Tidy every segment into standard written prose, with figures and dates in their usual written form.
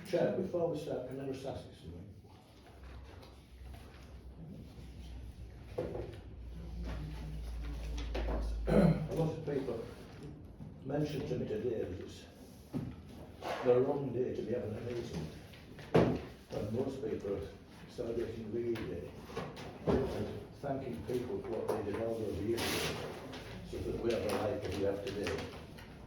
Chair, before we start, can I just ask you something? A lot of people mentioned to me today that it's the wrong day to be having a meeting. When most people are celebrating Read Day and thanking people for what they did all those years ago, so that we have the life that we have today.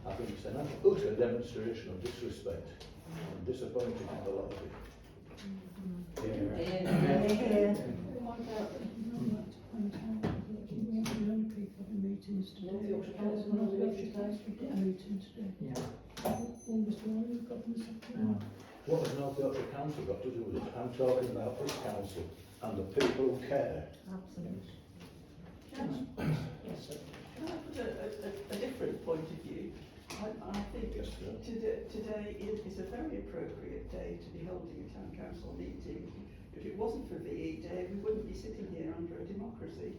I think it's an utter demonstration of disrespect and disappointing in a lot of people. What has North Yorkshire Council got to do with it? I'm talking about this council and the people who care. Absolutely. Yes, sir. Can I put a different point of view? I think Yes, today is a very appropriate day to be holding a town council meeting. If it wasn't for VE Day, we wouldn't be sitting here under a democracy.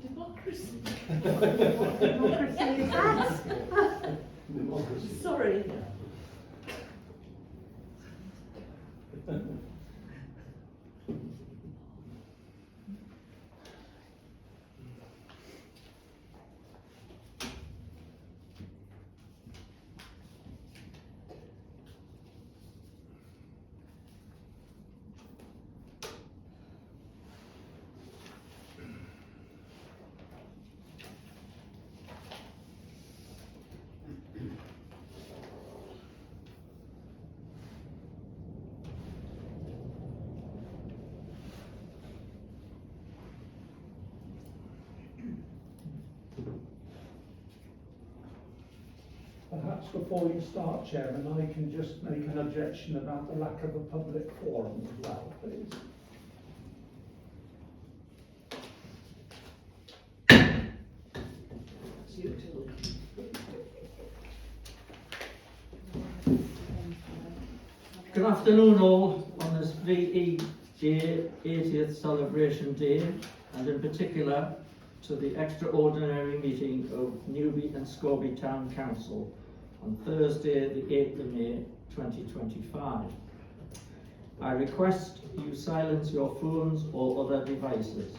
Democracy. What democracy is that? Democracy. Sorry. Perhaps before you start, Chairman, I can just make an objection about the lack of a public forum as well, please. It's you too. Good afternoon all on this VE Day 80th celebration day, and in particular to the extraordinary meeting of Newby and Scalby Town Council on Thursday the 8th of May 2025. I request you silence your phones or other devices.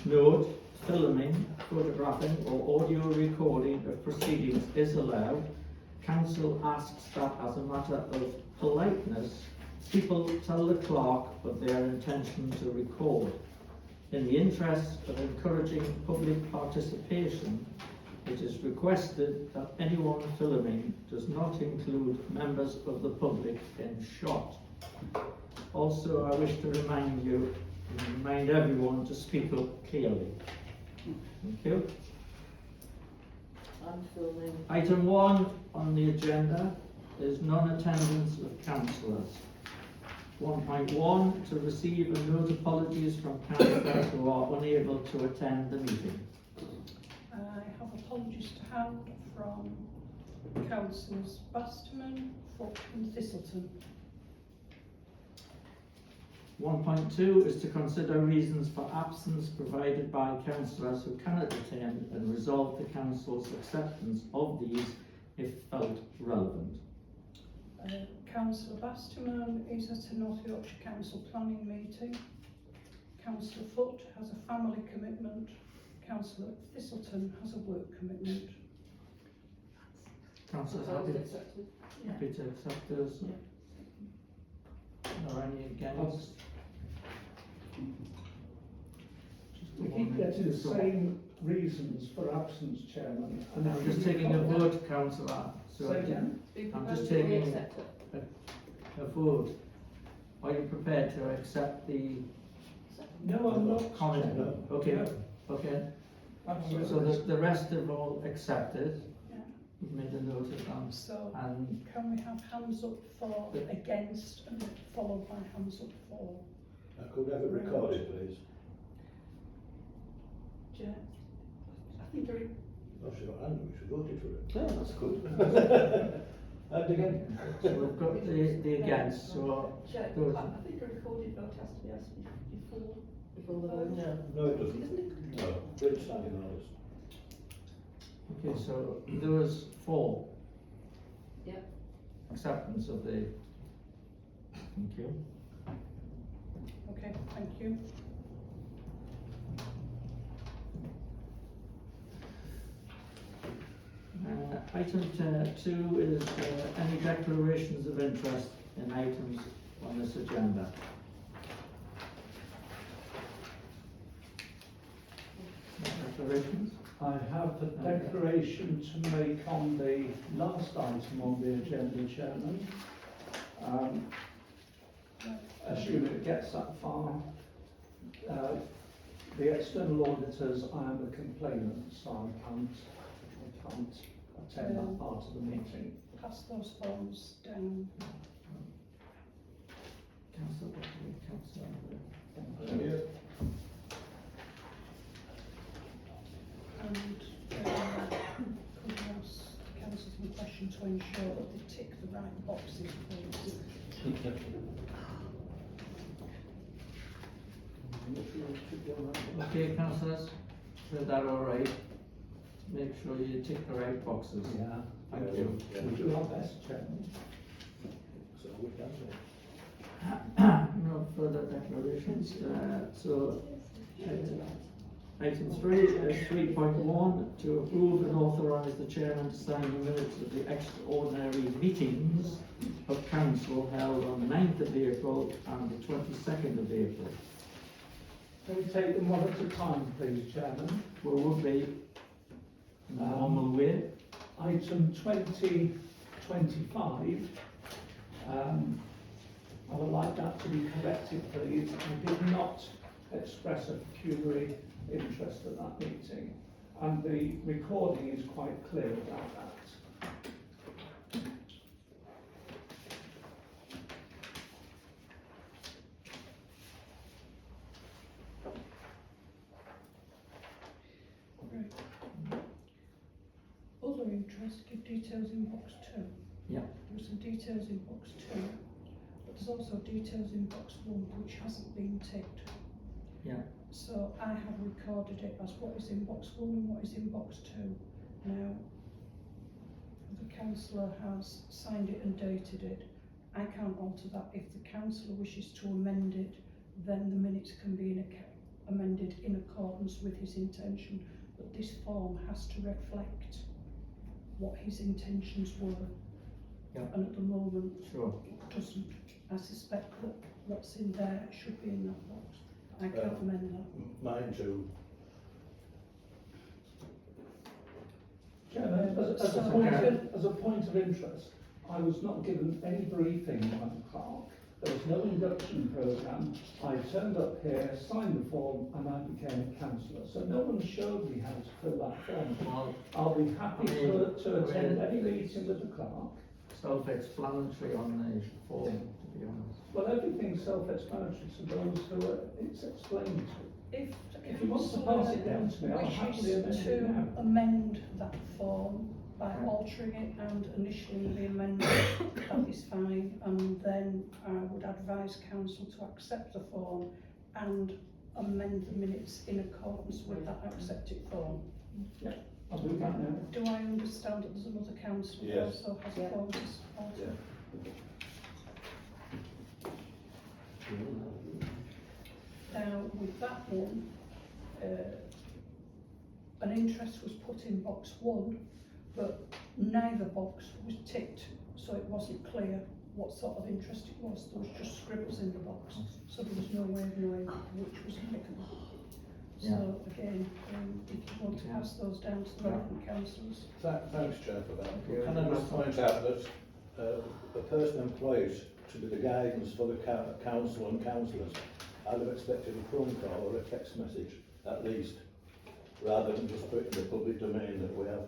Note, filming, photographing or audio recording of proceedings is allowed. Council asks that as a matter of politeness, people tell the clerk of their intention to record. In the interest of encouraging public participation, it is requested that anyone filming does not include members of the public in shot. Also, I wish to remind everyone to speak up clearly. Thank you. I'm filming. Item 1 on the agenda is non-attendance of councillors. 1.1 to receive and note apologies from councillors who are unable to attend the meeting. I have apologies to hand from councillors Basterman, Foot and Thistleton. 1.2 is to consider reasons for absence provided by councillors who cannot attend and resolve the council's acceptance of these if felt relevant. Councillor Basterman is at a North Yorkshire Council planning meeting. Councillor Foot has a family commitment. Councillor Thistleton has a work commitment. Councillors happy to accept those? Are any against? We keep getting the same reasons for absence, Chairman. And I'm just taking a vote, councillor. So Say again? I'm just taking a vote. Are you prepared to accept the No, I'm not. comment? Chairman. Okay, No, okay. absolutely. So the rest have all accepted. Yeah. You've made a note of them. So And can we have hands up for against and followed by hands up for? I could have it recorded, please. Chair, I think No, she got angry, she voted for it. Yeah, that's good. And again. So we've got the against, so Chair, those, I think a recorded vote has to be asked before the vote. Yeah. No, it doesn't. Isn't it? No, it's standing orders. okay, so those four. Yep. Acceptance of the, thank you. Okay, thank you. Item 2 is any declarations of interest in items on this agenda. Declarations? I have a declaration to make on the last item on the agenda, Chairman. Assuming it gets that far, the external auditors, I am a complainant, so I can't attend that part of the meeting. Pass those forms down. Councillor, what do we, Councillor? Yeah. And could I ask the council some question to ensure that they tick the right boxes, please? Okay, councillors, is that all right? Make sure you tick the right boxes. Yeah, Thank you. Yeah. we do our best, Chairman. So we can say. No further declarations, so item 3 is 3.1 to approve and authorise the chairman to sign the minutes of the extraordinary meetings of council held on the 9th of April and the 22nd of April. Can we take them one at a time, please, Chairman? Well, would be in the normal way. Item 2025, I would like that to be corrected, please. I did not express a pecuniary interest at that meeting, and the recording is quite clear about that. Right. Other interest, give details in box 2. Yeah. There are some details in box 2, but there's also details in box 1 which hasn't been ticked. Yeah. So I have recorded it as what is in box 1 and what is in box 2. Now, the councillor has signed it and dated it. I can't alter that. If the councillor wishes to amend it, then the minutes can be amended in accordance with his intention. But this form has to reflect what his intentions were. Yeah. And at the moment, Sure. it doesn't. I suspect that what's in there should be in that box. I can't amend that. Mine too. Chairman, as a point of interest, I was not given any briefing by the clerk. There was no induction programme. I turned up here, signed the form, and I became a councillor. So no one showed me how to fill that form. Well, I'll be happy to attend any meeting with the clerk. self-explanatory on the form, to be honest. Well, everything's self-explanatory to those who it's explained to. If If you want to pass it down to me, I'll happily amend wishes it to now. amend that form by Okay. altering it and initialing the amendment, that is fine, and then I would advise council to accept the form and amend the minutes in accordance with that accepted form. I'll do that now. Do I understand that there's another councillor who Yes. also has a form to support it? Now, with that one, an interest was put in box 1, but neither box was ticked, so it wasn't clear what sort of interest it was. There was just scribbles in the box, so there was no way of knowing which was applicable. So again, if you want to pass those down to the relevant councillors. Thanks, Chair, for that. Okay. Can I just point out that the person employed to be the guidance for the council and councillors, I'd have expected a phone call or a text message, at least, rather than just put in the public domain that we have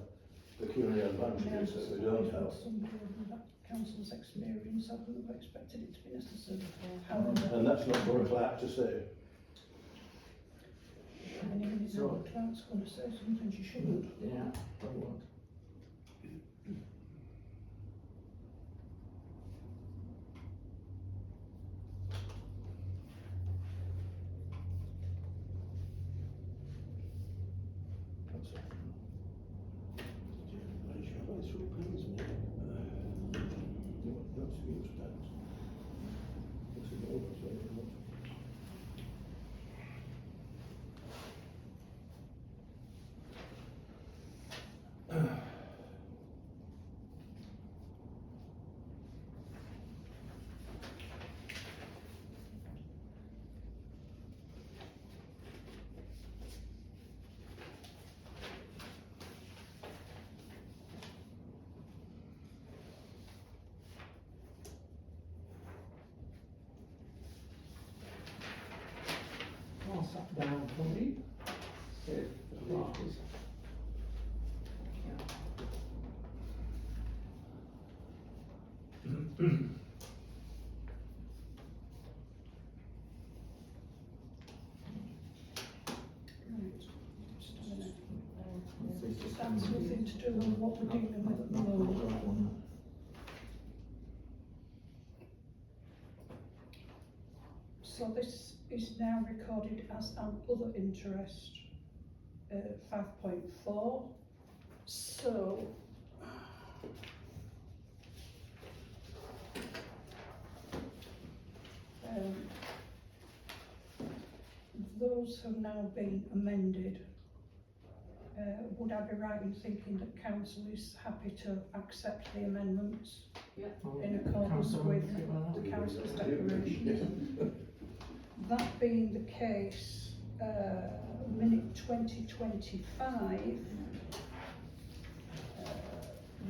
pecuniary advantages that we don't have. Somebody with that council's experience, I wouldn't have expected it to be necessary. However, And that's not for a clerk to say. Any minute now, So- the clerk's going to say something she shouldn't. Yeah, I won't. That's it. I should buy some pens, mate. That's the use pens. It's an old, so it's not. Pass that down for me. See if the clerk is. Right, just a minute. This is That's nothing to do with what we're dealing with at the moment. That one. So this is now recorded as an other interest, 5.4. So, those have now been amended. Would I be right in thinking that council is happy to accept the amendments in accordance Councillor, with you want the that? council's declaration? That being the case, minute 2025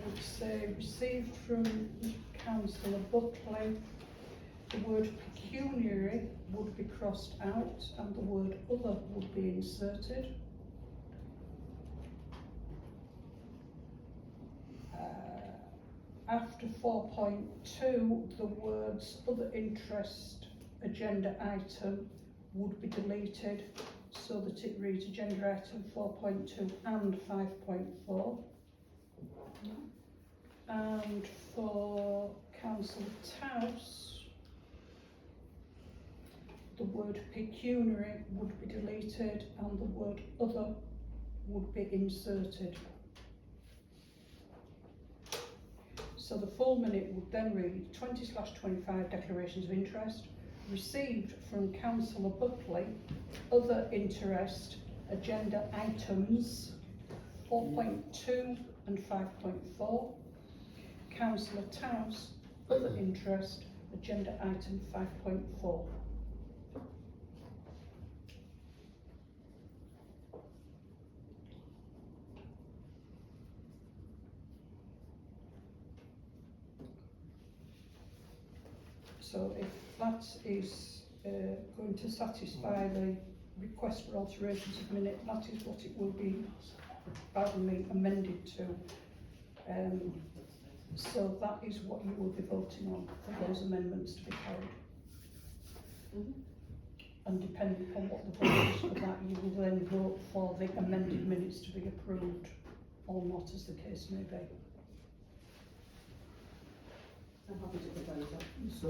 would say received from Councillor Buckley, the word pecuniary would be crossed out and the word other would be inserted. After 4.2, the words other interest agenda item would be deleted so that it reads agenda item 4.2 and 5.4. And for Councillor Taus, the word pecuniary would be deleted and the word other would be inserted. So the full minute would then read 20/25 declarations of interest received from Councillor Buckley, other interest agenda items 4.2 and 5.4. Councillor Taus, other interest agenda item 5.4. So if that is going to satisfy the request for alterations of minute, that is what it will be, pardon me, amended to. So that is what you will be voting on for those amendments to be carried. And depending upon what the vote is for that, you will then vote for the amended minutes to be approved or not, as the case may be. I'm happy to propose that. So,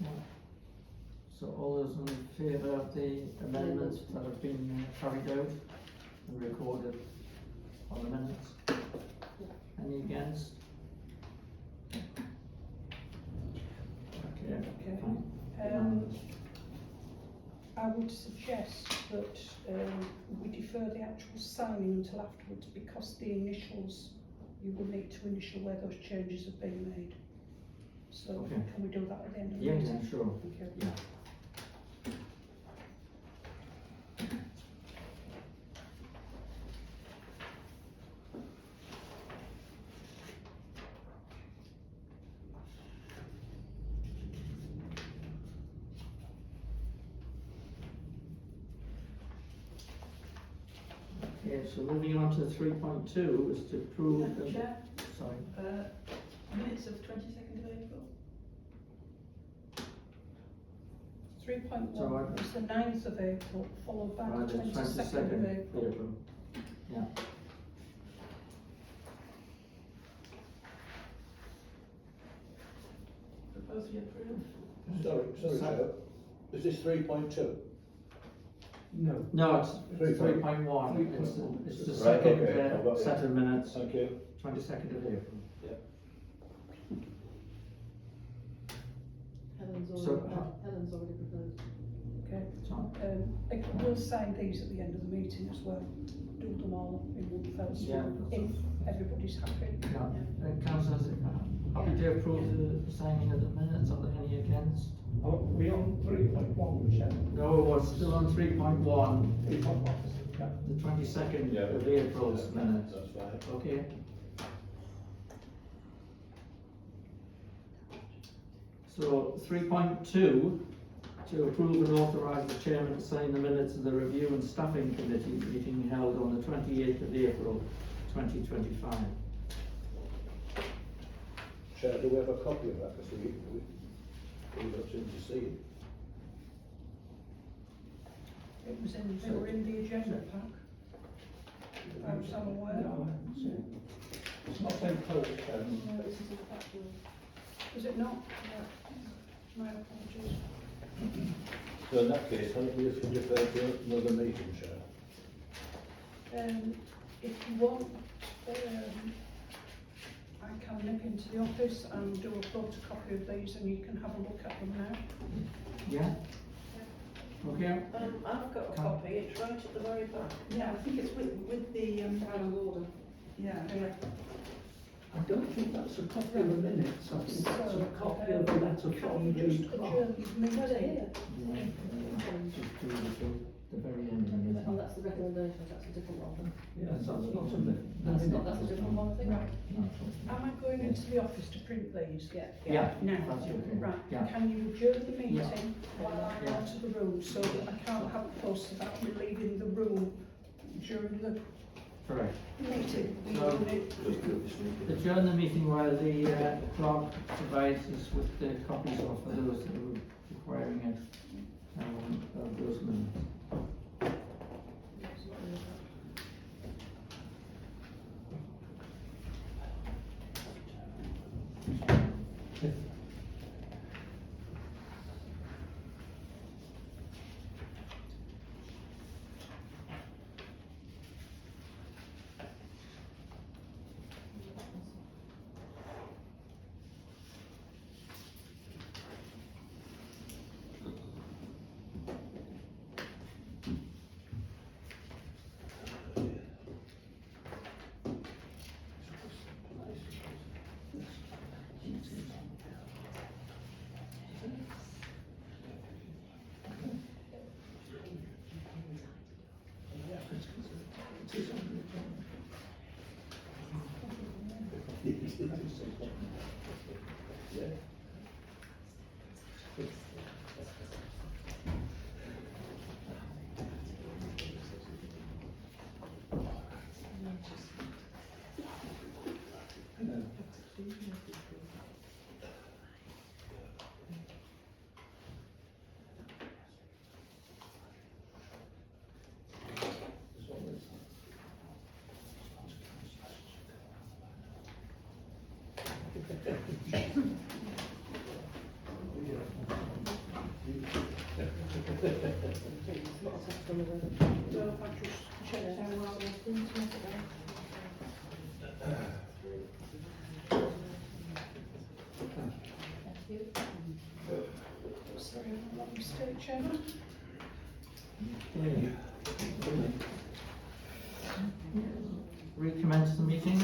yeah. So all those in favour of the amendments that have been carried out and recorded on the minutes? Any against? Okay, Okay. fine. I would suggest that we defer the actual signing until afterwards, because the initials, you will need to initial where those changes have been made. So Okay. can we do that at the end of the Yeah, meeting? yeah, sure. Thank you. Yeah. Okay, so moving on to 3.2 is to approve Madam the, Chair, sorry, minutes of 22nd of April. 3.1 is the 9th of April, followed by Right, the the 22nd of April. April. Yeah. Propose we approve. Sorry, Chair. Is this 3.2? No. No, it's Three three point- point one, 3.1. it's the Right, second okay, I've got it. set of minutes, Thank you. 22nd of April. Helen's So, already proposed. Okay. So, We'll sign these at the end of the meeting as well. Do them all in one fell swoop, if everybody's happy. yeah, councillors, happy to approve the signing of the minutes, are there any against? Are we on 3.1, Chairman? No, we're still on 3.1, 3.1, yeah. the 22nd Yeah. of April's minutes. That's fine. Okay. So 3.2, to approve and authorise the chairman to sign the minutes of the review and staffing committee meeting held on the 28th of April 2025. Chair, do we have a copy of that? Because we don't seem to see it. It was in, they were in the agenda pack. I was unaware. No, I haven't seen it. It's not been closed, Chairman. No, this is a factual. Was it not? My apologies. So in that case, how do we refer to another meeting, Chair? If you want, I can nip into the office and do a photocopy of these and you can have a look at them now. Yeah? Okay, I've got a copy, it's right at the very back. Yeah, I think it's with the, Out of order. yeah. I don't think that's a copy of the minutes, I think that's a copy of the letter Can from you the just adjourn the meeting? No, they're here. just do the very end of the meeting. Oh, that's the recommendation, that's a different one. Yes, that's not a minute. That's a different one, I think. Right. Am I going into the office to print these? Yeah. Yeah, Now, that's okay. right, Yeah. can you adjourn the meeting while I'm Yeah. out of the room so that I can't have a post about me leaving the room during the Correct. meeting? So- Adjourn the meeting while the clerk provides us with the copies of for those that are requiring it, of those minutes. It's not attached on the web. No, I just checked out. Sorry, I'm not mistake, Chairman. Recommence the meeting.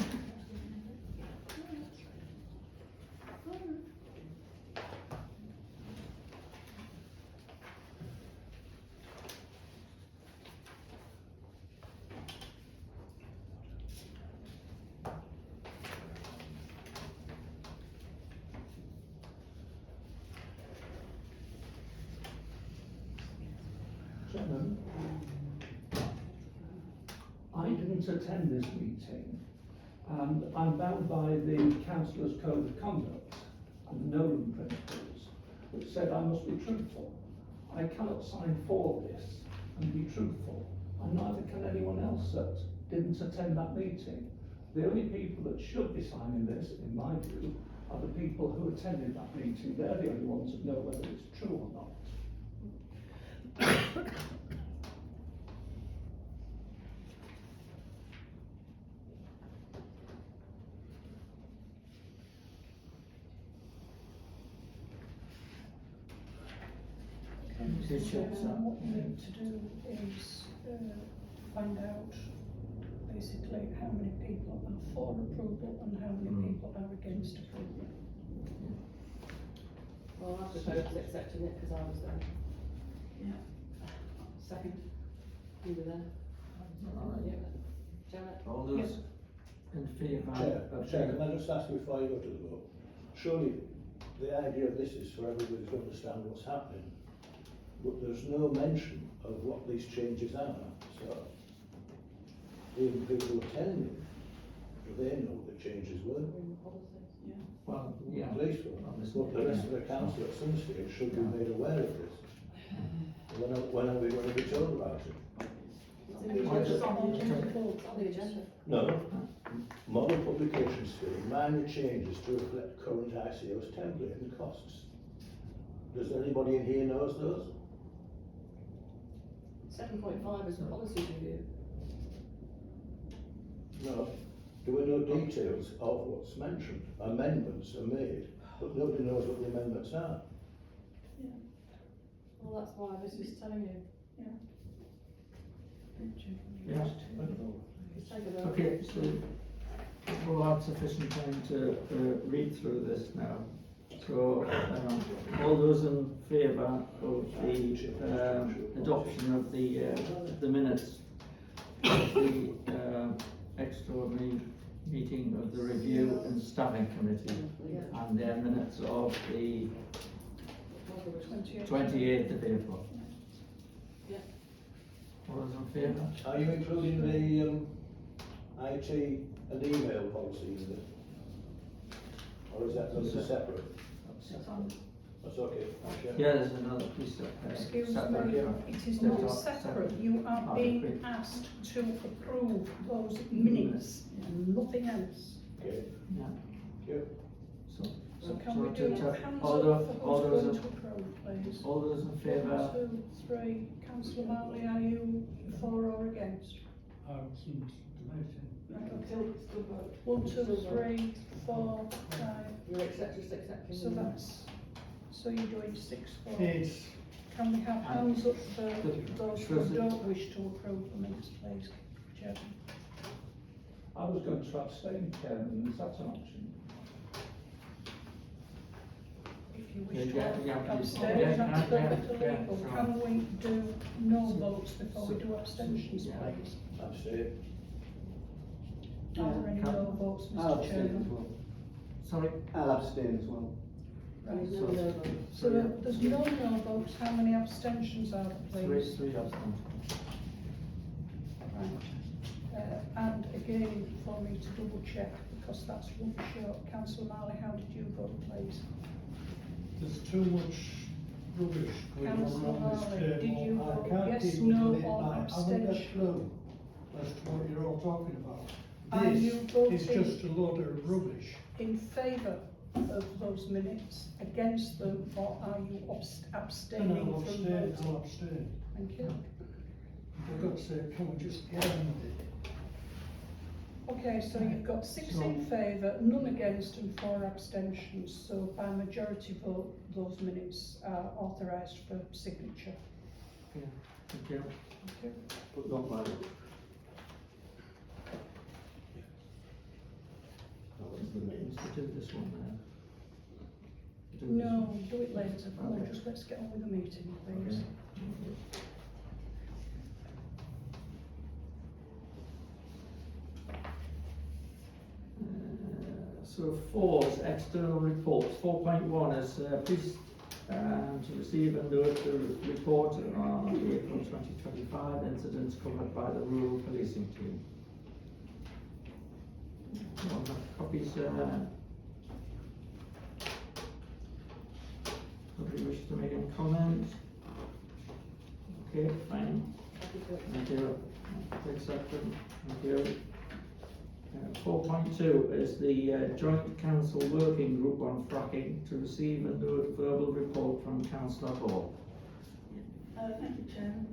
Chairman, I didn't attend this meeting, and I'm bound by the councillor's code of conduct and the Nolan principles, which said I must be truthful. I cannot sign for this and be truthful, and neither can anyone else that didn't attend that meeting. The only people that should be signing this, in my view, are the people who attended that meeting. They're the only ones that know whether it's true or not. Two checks up. What we need to do is find out basically how many people are for approval and how many people are against approval. Well, I proposed accepting it because I was there. Yeah. Second. You were there. Yeah. Janet? All those in favour Chair, can I just ask you before you go to the vote? Surely the idea of this is for everybody to understand what's happening, but there's no mention of what these changes are, so even people attending, do they know what the changes were? Yeah. well, yeah. Police will, but the rest of the council at some stage should be made aware of this. When are we going to be told about it? It's on the agenda. No. Model publication scheme, minor changes to reflect current ICO's template and costs. Does anybody in here knows those? 7.5 is a policy review. No. Do we know details of what's mentioned? Amendments are made, but nobody knows what the amendments are. Well, that's why this is telling you. Yeah. Take a vote. Okay, so we'll have sufficient time to read through this now. So, all those in favour of the adoption of the minutes of the extraordinary meeting of the Review and Staffing Committee, and their minutes of the 28th of April. Yeah. All those in favour? Are you including the IT and email policy in this? Or is that something separate? That's okay. Yeah, there's another piece of. Excuse separate, me, yeah. it is not separate, you are being asked to approve those minutes and nothing else. Okay. Yeah. Yep. So can we do to- hands all up the- for all who's those going in- to approve, please? All those in favour? 1, 2, 3, councillor Marley, are you for or against? Still vote. 1, 2, 3, 4, 5, You're just accepting. so that's, so you're doing 6, 4. Yes. Can we have hands up for Good. those who don't wish to approve the minutes, please, Chairman? I was going to abstain, Chairman, is that an option? If you wish Yeah, to yeah, abstain, yeah, that's yeah, perfectly yeah, legal. sure. Can we do no votes before we do abstentions, Yeah. please? Abstain. Are there any Can- no votes, I'll Mr. abstain as Chairman? well. Sorry? I'll abstain as well. Right. There's no vote. So there's no votes, how many abstentions are there, please? Three abstentions. Right. And again, for me to double check, because that's one short. Councillor Marley, how did you vote, please? There's too much rubbish going on Councillor around this Marley, did table. you I vote can't yes, keep no, looking at or that. I haven't got a abstention? clue as to what you're all talking about. Are you This voting is just a load of rubbish. in favour of those minutes, against them, or are you And abstaining I'll from abstain, voting? I'll abstain. Thank you. For God's sake, can we just get on with it? Okay, so you've got 6 in favour, none against and 4 abstentions, so by majority vote, those minutes are authorised for signature. Yeah, thank you. Thank you. But not mine. Let's do this one now. Do this No, one. do it later, no, Okay. just let's get on with the meeting, please. Okay. So 4 is external reports. 4.1 is please to receive and note the report on the April 2025 incidents covered by the rural policing team. Anyone have copies? Nobody wish to make any comments? Okay, fine. Thank you. Accepted. Thank you. 4.2 is the Joint Council Working Group on Fracking to receive and do a verbal report from Councillor Hall. Thank you, Chairman.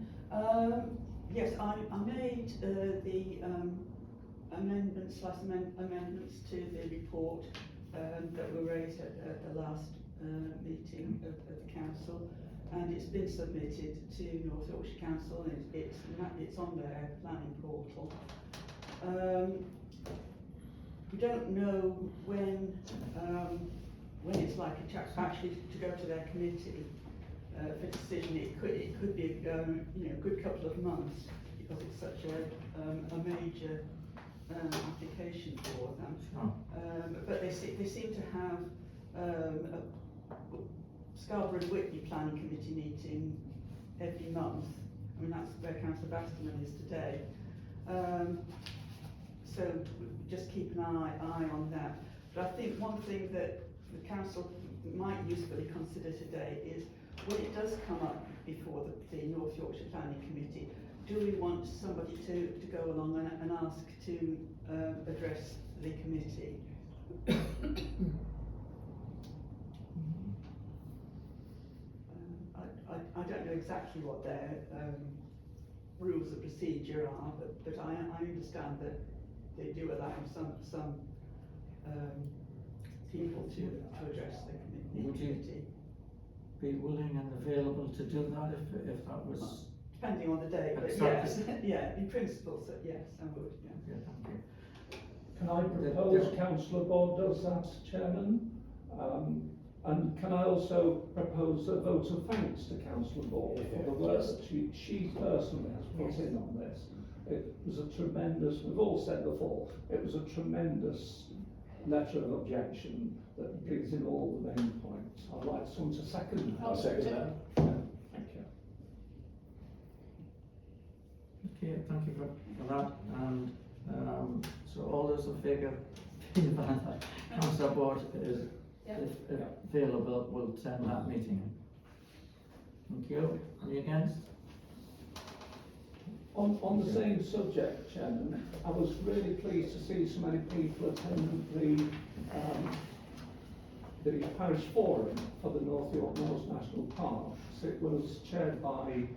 Yes, I made the amendments to the report that were raised at the last meeting of the council, and it's been submitted to North Yorkshire Council, and it's on their planning portal. We don't know when it's likely to actually to go to their committee for decision. It could be a good couple of months, because it's such a major application for them. Sure. But they seem to have a Scalby and Whitby Planning Committee meeting every month. I mean, that's where Councillor Basterman is today. So just keep an eye on that. But I think one thing that the council might usefully consider today is, when it does come up before the North Yorkshire Planning Committee, do we want somebody to go along and ask to address the committee? I don't know exactly what their rules of procedure are, but I understand that they do allow some people to address the Would you committee. be willing and available to do that if that was? Depending on the day, but yes, yeah, in principle, so yes, I would, yeah. Yeah, thank you. Can I propose Councillor Bond does that, Chairman? And can I also propose a vote of thanks to Councillor Ball for the work that she personally has put in on this. It was a tremendous, we've all said before, it was a tremendous letter of objection that brings in all the main points. I'd like someone to second that. I'll second that. Yeah, thank you. Okay, thank you for that. And so all those in favour, Councillor Board is, if available, will attend that meeting. Thank you. Any against? On the same subject, Chairman, I was really pleased to see so many people attend the parish forum for the North York Moors National Park. So it was chaired by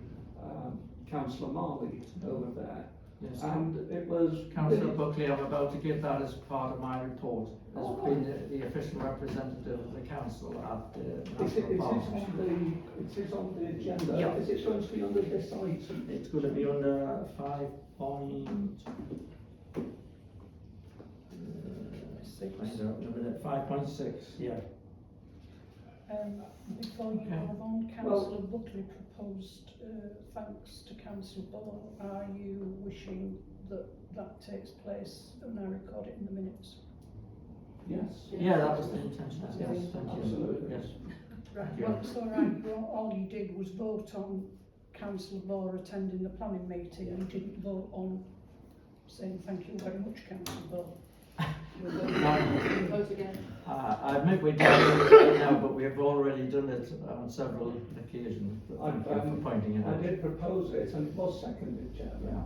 Councillor Marley over there. Yes. And it was Councillor really, Buckley, I'm about to give that as part of my report. As being the official representative of the council at the National Park. it is on the agenda. Yeah. Is it going to be under this item? It's going to be under 5 point. Find out in a minute. 5.6. Yeah. Before you move on, Councillor Buckley proposed thanks to Councillor Ball. Are you wishing that that takes place and I record it in the minutes? Yes. Yeah, that was the intention. Yes, thank you. Absolutely. Yes. Right, Yeah. well, it's all right. All you did was vote on Councillor Ball attending the planning meeting, and you didn't vote on saying thank you very much, Councillor Ball. Vote again. I admit we don't do it now, but we have already done it on several occasions. Thank you for pointing it I out. did propose it and it was seconded, Chairman. Yeah.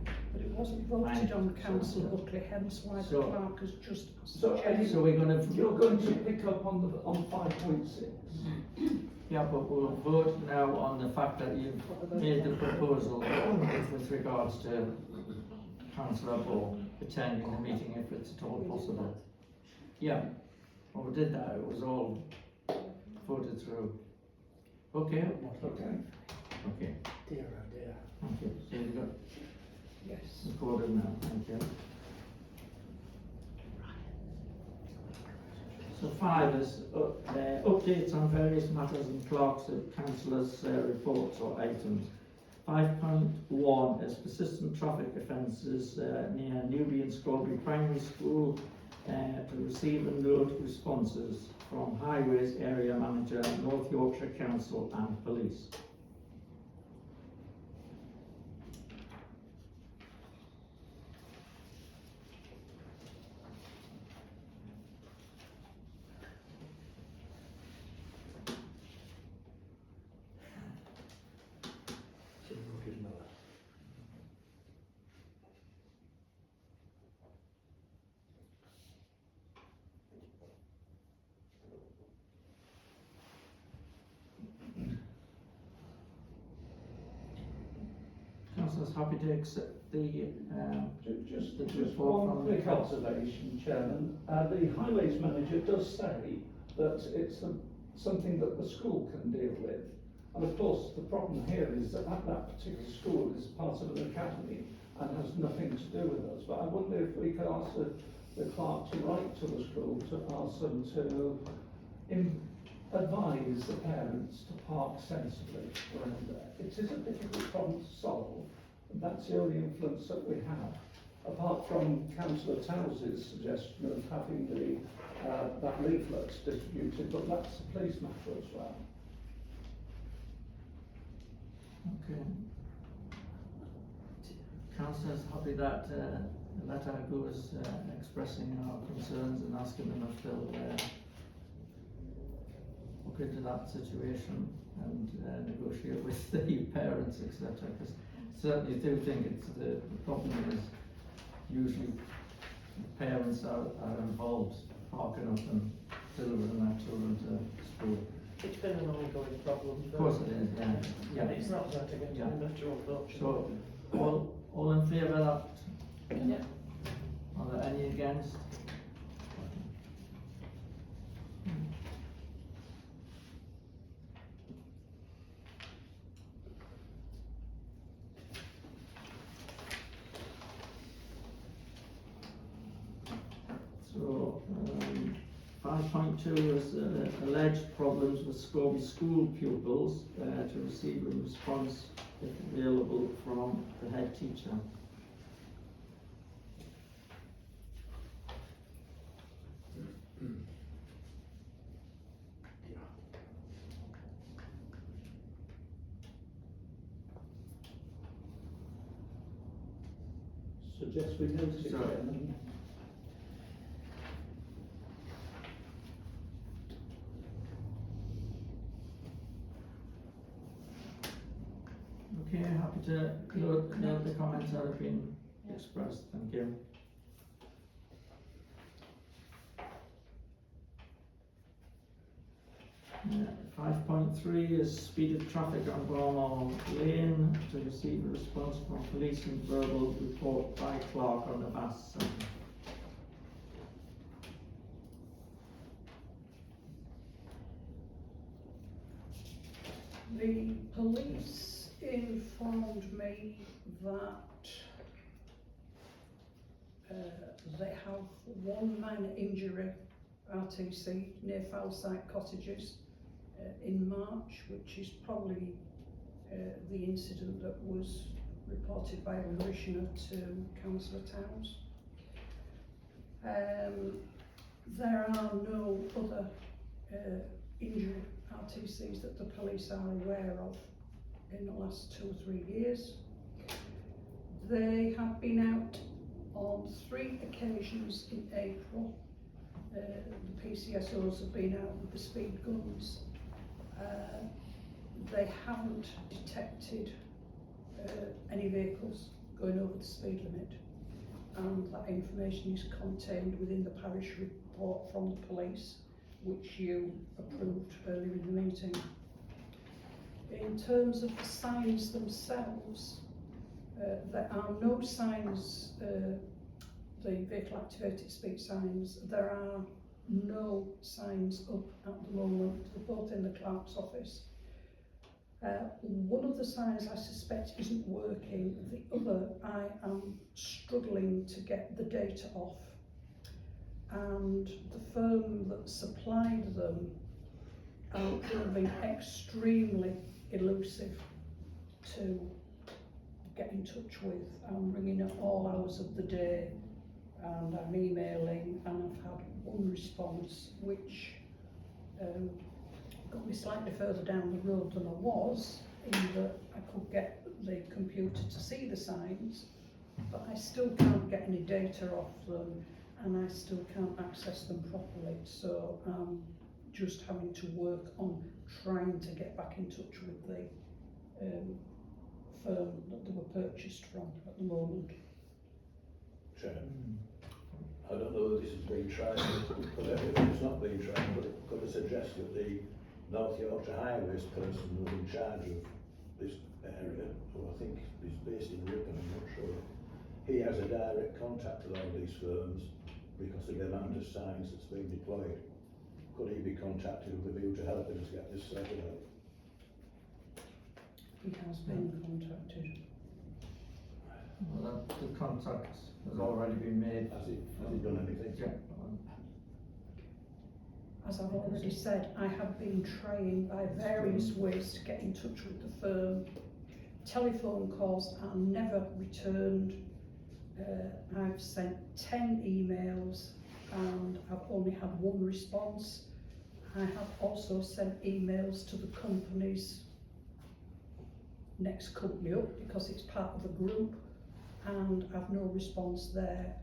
Okay. But it wasn't voted Fine. on, Councillor Buckley, hence why the So- clerk has just So, suggested. So we're going to. You're going to pick up on 5.6. Yeah, but we'll vote now on the fact that you've made the proposal with regards to Councillor Ball attending the meeting if it's at all possible. Yeah, well, we did that, it was all voted through. Okay? Okay. Okay, Dear, oh dear. thank you. So you've got Yes. recorded now, thank you. So 5 is updates on various matters and clerks of councillors' reports or items. 5.1 is persistent traffic offences near Newby and Scalby Primary School to receive and note responses from Highways Area Manager, North Yorkshire Council and Police. councillors happy to accept the, Just, The just report one from quick the- observation, Chairman. The highways manager does say that it's something that the school can deal with. And of course, the problem here is that that particular school is part of an academy and has nothing to do with us. But I wonder if we could ask the clerk to write to the school to ask them to advise the parents to park sensibly around there. It is a difficult problem to solve, and that's the only influence that we have. Apart from Councillor Tows's suggestion of having that leaflet distributed, but that's a police matter as well. okay. Councillors happy that, the letter goes, expressing our concerns and asking them if they'll, look into that situation and negotiate with the parents, etc. Because certainly do think it's the problem is usually parents are involved parking up and delivering their children to school. It's been an ongoing problem. Of course it is, yeah. And it's not going to get Yeah. any better, unfortunately. So, all in favour of that? Yeah. Are there any against? So, 5.2 is alleged problems with Scalby school pupils to receive a response if available from the head teacher. Suggest we note it, Sorry. Chairman. Okay, happy to note the comments that have been expressed, thank you. Uh, 5.3 is speed of traffic on Balmoral Lane to receive a response from police and verbal report by Clark on the bus. The police informed me that they have one minor injury, RTC, near Fellside Cottages in March, which is probably the incident that was reported by a parishioner to Councillor Towns. There are no other injury RTCs that the police are aware of in the last 2 or 3 years. They have been out on 3 occasions in April. The PCSOs have been out with the speed guns. They haven't detected any vehicles going over the speed limit, and that information is contained within the parish report from the police, which you approved earlier in the meeting. In terms of the signs themselves, there are no signs, the vehicle activated speed signs, there are no signs up at the moment, they're both in the clerk's office. One of the signs I suspect isn't working, the other I am struggling to get the data off, and the firm that supplied them are proving extremely elusive to get in touch with. I'm ringing at all hours of the day, and I'm emailing, and I've had one response which got me slightly further down the road than I was, in that I could get the computer to see the signs, but I still can't get any data off them, and I still can't access them properly. So I'm just having to work on trying to get back in touch with the firm that they were purchased from at the moment. Chair, I don't know whether this has been tried, but if it's not been tried, could I suggest that the North Yorkshire Highways person who's in charge of this area, who I think is based in Ripon, I'm not sure. He has a direct contact with all these firms because of the amount of signs that's being deployed. Could he be contacted with a view to helping us get this sorted out? He has been contacted. Well, the contact has already been made. Has he done anything? Yeah. As I've already said, I have been trying by various ways to get in touch with the firm. Telephone calls are never returned. I've sent 10 emails and I've only had one response. I have also sent emails to the company's next company up because it's part of a group, and I've no response there.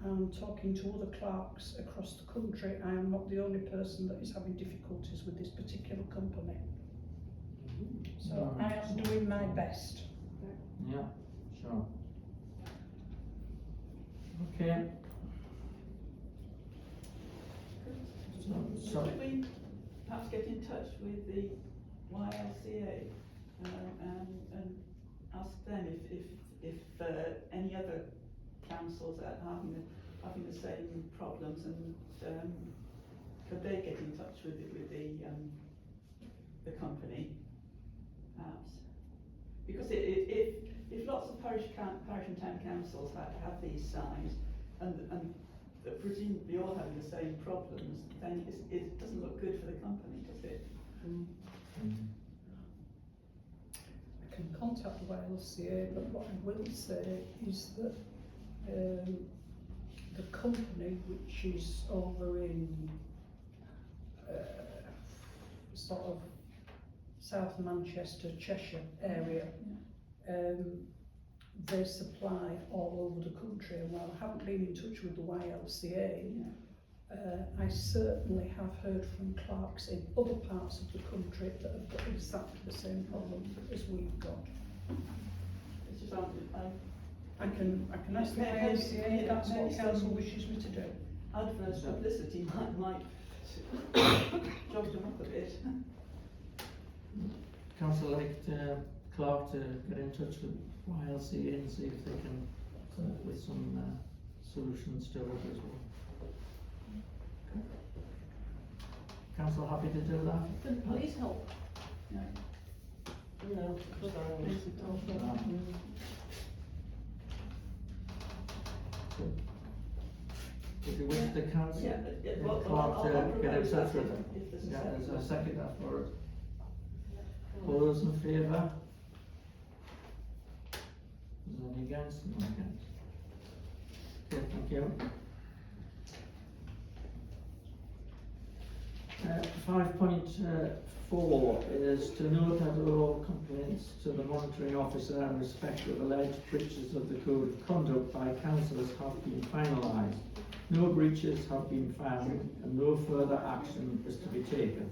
I'm talking to other clerks across the country. I am not the only person that is having difficulties with this particular company. So I am doing my best. Yeah, sure. Okay. So, Should we perhaps get in touch with the YLCA and ask them if any other councils are having the same problems, and could they get in touch with the company, perhaps? Because if lots of parish and town councils have these signs and they're presumably all having the same problems, then it doesn't look good for the company, does it? I can contact the YLCA, but what I will say is that the company, which is over in sort of South Manchester, Cheshire area, they supply all over the country, and while I haven't been in touch with the YLCA, I certainly have heard from clerks in other parts of the country that have got exactly the same problem as we've got. It's just I can ask the YLCA if that's what council wishes me to do. adverse publicity might jog them up a bit. Council like Clark to get in touch with YLCA and see if they can come up with some solutions to it as well. Okay. Council happy to do that? Can police help? No. No, If you wish the council, Well, Clark I'll to get in propose touch that with them. if there's a Yeah, second. there's a second for it. All those in favour? Is there any against? No against. Okay, thank you. 5.4 is to note that all complaints to the monitoring officer in respect of alleged breaches of the code of conduct by councillors have been finalised. No breaches have been found and no further action is to be taken.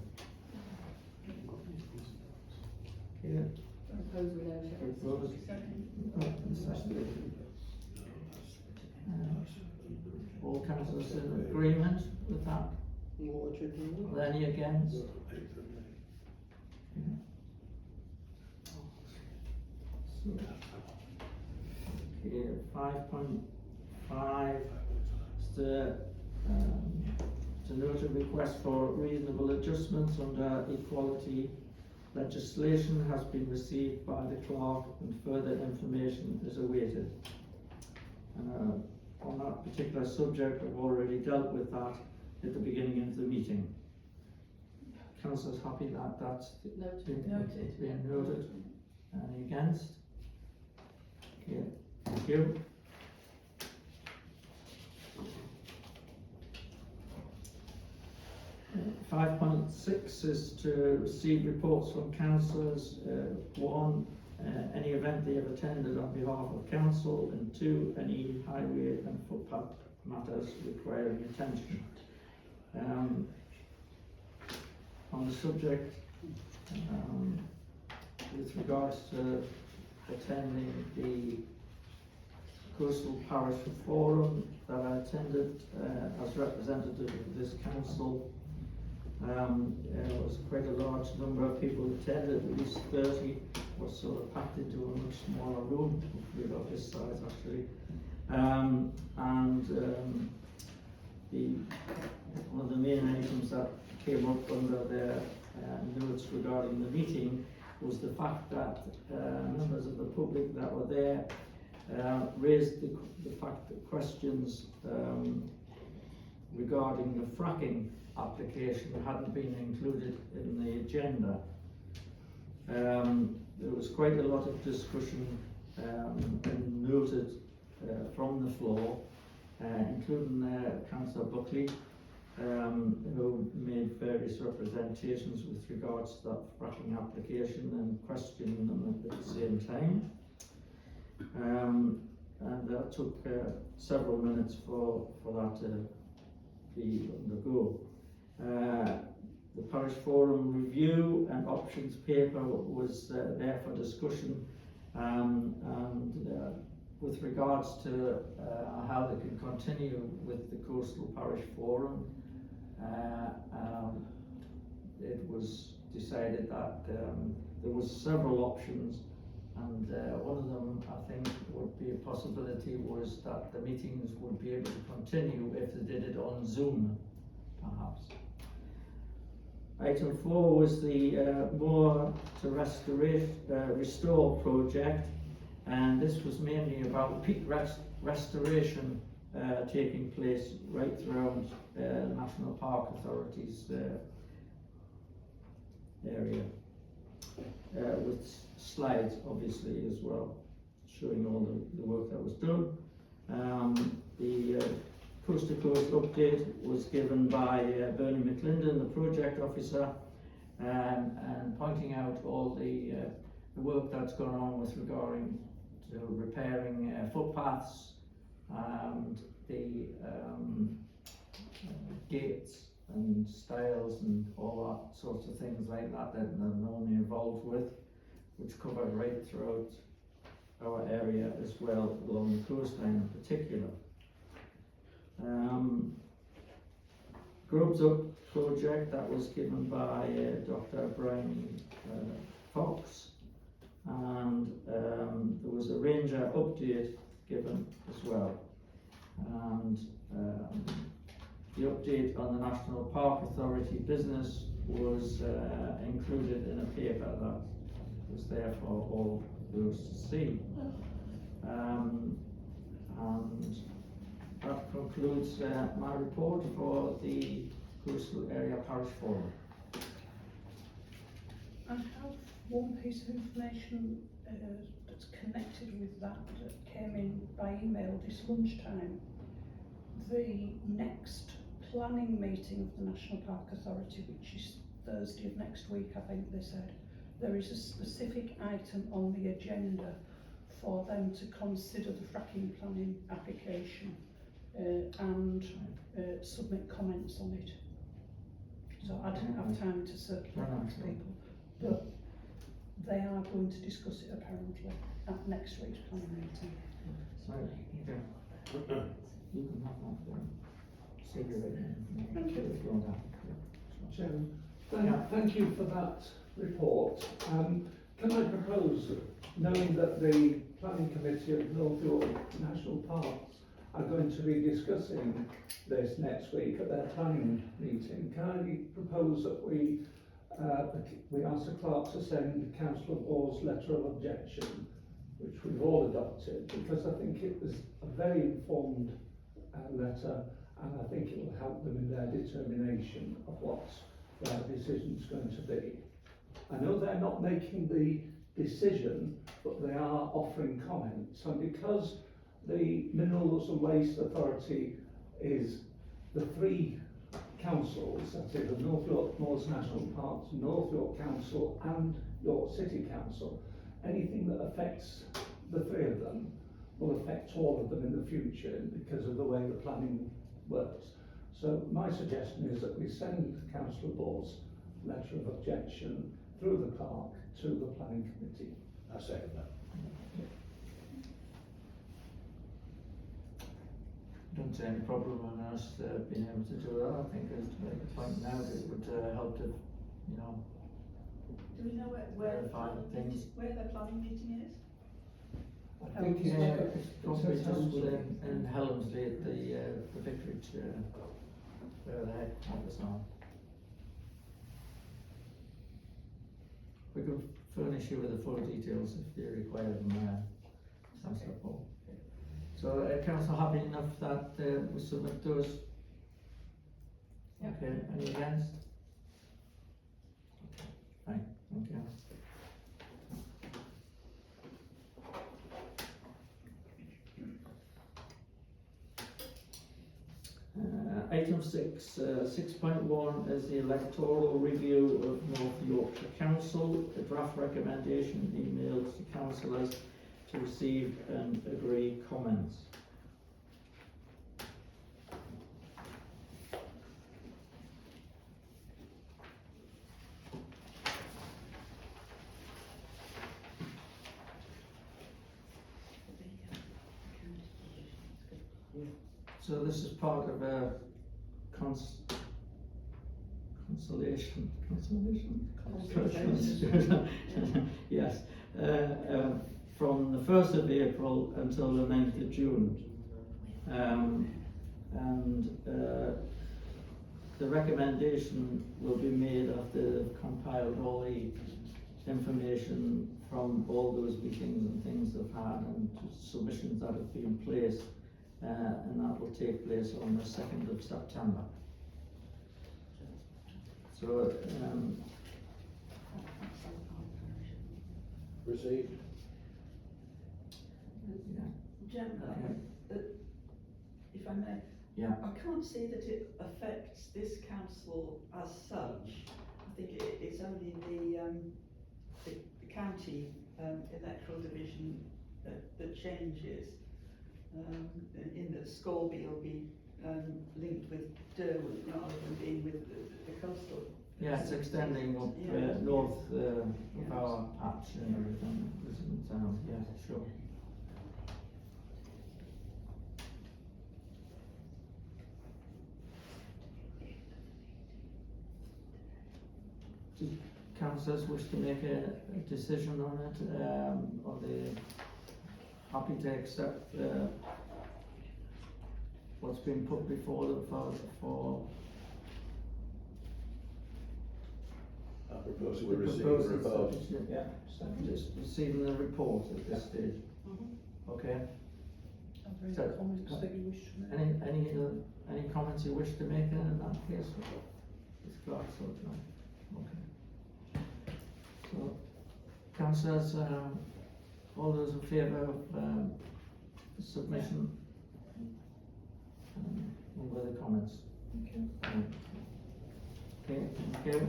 Okay. Propose without it. Proposed. All councillors in agreement with that? Are there any against? Okay, 5.5 is to note a request for reasonable adjustments under equality legislation has been received by the clerk and further information is awaited. On that particular subject, I've already dealt with that at the beginning of the meeting. Councillors happy that that's Noted. been noted? Any against? Okay, thank you. Uh, 5.6 is to receive reports from councillors. 1, any event they have attended on behalf of council, and 2, any highway and footpath matters requiring attention. On the subject, with regards to attending the Coastal Parish Forum that I attended as representative of this council, There was quite a large number of people attended, at least 30, was sort of packed into a much smaller room, hopefully about this size actually. One of the main items that came up under their notes regarding the meeting was the fact that members of the public that were there raised the fact that questions regarding the fracking application hadn't been included in the agenda. There was quite a lot of discussion and noted from the floor, including Councillor Buckley, who made various representations with regards to that fracking application and questioning them at the same time. And that took several minutes for that to be undergo. The Parish Forum review and options paper was there for discussion, and with regards to how they can continue with the Coastal Parish Forum, it was decided that there was several options, and one of them I think would be a possibility was that the meetings would be able to continue if they did it on Zoom, perhaps. Item 4 was the Moor to Restore project, and this was mainly about peak restoration taking place right throughout National Park Authority's area, with slides obviously as well, showing all the work that was done. The Coast to Coast update was given by Bernie McLinden, the project officer, and pointing out all the work that's gone on with regarding to repairing footpaths and the gates and stiles and all that sorts of things like that that they're normally involved with, which covered right throughout our area as well, along the coastline in particular. Groves Up project, that was given by Dr. Brian Fox, and there was a ranger update given as well, and the update on the National Park Authority business was included in a paper that was there for all those to see. And that concludes my report for the Coastal Area Parish Forum. I have one piece of information that's connected with that came in by email this lunchtime. The next planning meeting of the National Park Authority, which is Thursday of next week, I think they said, there is a specific item on the agenda for them to consider the fracking planning application and submit comments on it. So I didn't have time to circulate that to people, but they are going to discuss it apparently at next week's planning meeting. So, okay. You can have that one. Thank you. Chairman, thank you for that report. Can I propose, knowing that the Planning Committee of North York National Parks are going to be discussing this next week at their planning meeting, can I propose that we ask the clerk to send Councillor Orr's letter of objection, which we've all adopted, because I think it was a very informed letter, and I think it will help them in their determination of what their decision is going to be. I know they're not making the decision, but they are offering comments, and because the Minerals and Waste Authority is the three councils, that is the North York Moors National Parks, North York Council and York City Council, anything that affects the three of them will affect all of them in the future because of the way the planning works. So my suggestion is that we send Councillor Ball's letter of objection through the clerk to the planning committee. I second that. don't see any problem in us being able to do that. I think as pointing out it would help to, you know, Do we know where Verify things. where their planning meeting is? I think yeah, it's it's probably says just Helmsley. within Helmsley at the vicarage where the headquarters are. We can furnish you with the full details if you require them, Councillor Paul. So, council happy enough that we submit those? Yep. Okay, any against? Okay, fine, thank you. Item 6.1 is the electoral review of North Yorkshire Council. A draft recommendation emailed to councillors to receive and agree comments. So this is part of a consolation, yes, from the 1st of April until the 9th of June. The recommendation will be made after they've compiled all the information from all those meetings and things they've had and submissions that have been placed. And that will take place on the 2nd of September. So, Received. yeah, Jen, if I may, yeah, I can't see that it affects this council as such. I think it's only the county electoral division that changes. In that Scalby will be linked with Derwent rather than being with the coastal. yeah, it's extending up north of our patch and everything, isn't it? Yeah, sure. Do councillors wish to make a decision on it? Are they happy to accept what's been put before them for I propose we receive the proposals? report. Yeah, so just receiving the report at this stage. Okay, Are there any So, comments that you wish to make? any comments you wish to make in that case? It's Clark, so, okay. So, councillors, all those in favour of submission? Any other comments? Okay. Okay, thank you.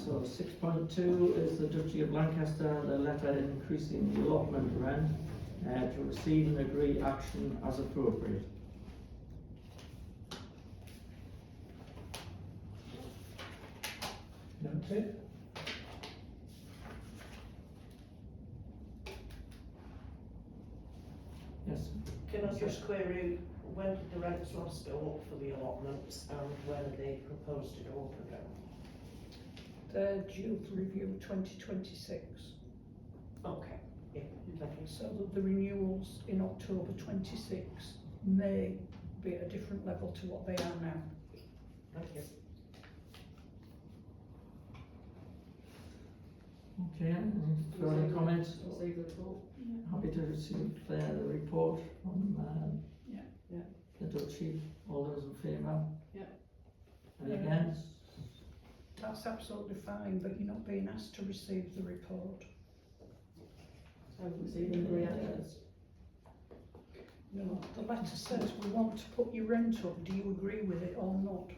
So 6.2 is the Duchy of Lancaster, the letter increasing the allotment rent to receive and agree action as appropriate. Noted. Yes, Can I just query, when did the rents last go up for the allotments and when are they proposed to go up again? They're due for review 2026. Okay, yeah, thank you. So that the renewals in October 26 may be at a different level to what they are now. Thank you. okay, any further comments? Receive the report. Happy to receive the report from Yeah. the Duchy. All those in favour? Yeah. Any Yeah. against? That's absolutely fine, but you're not being asked to receive the report. So receiving the reaction. No, the letter says we want to put your rent up, do you agree with it or not?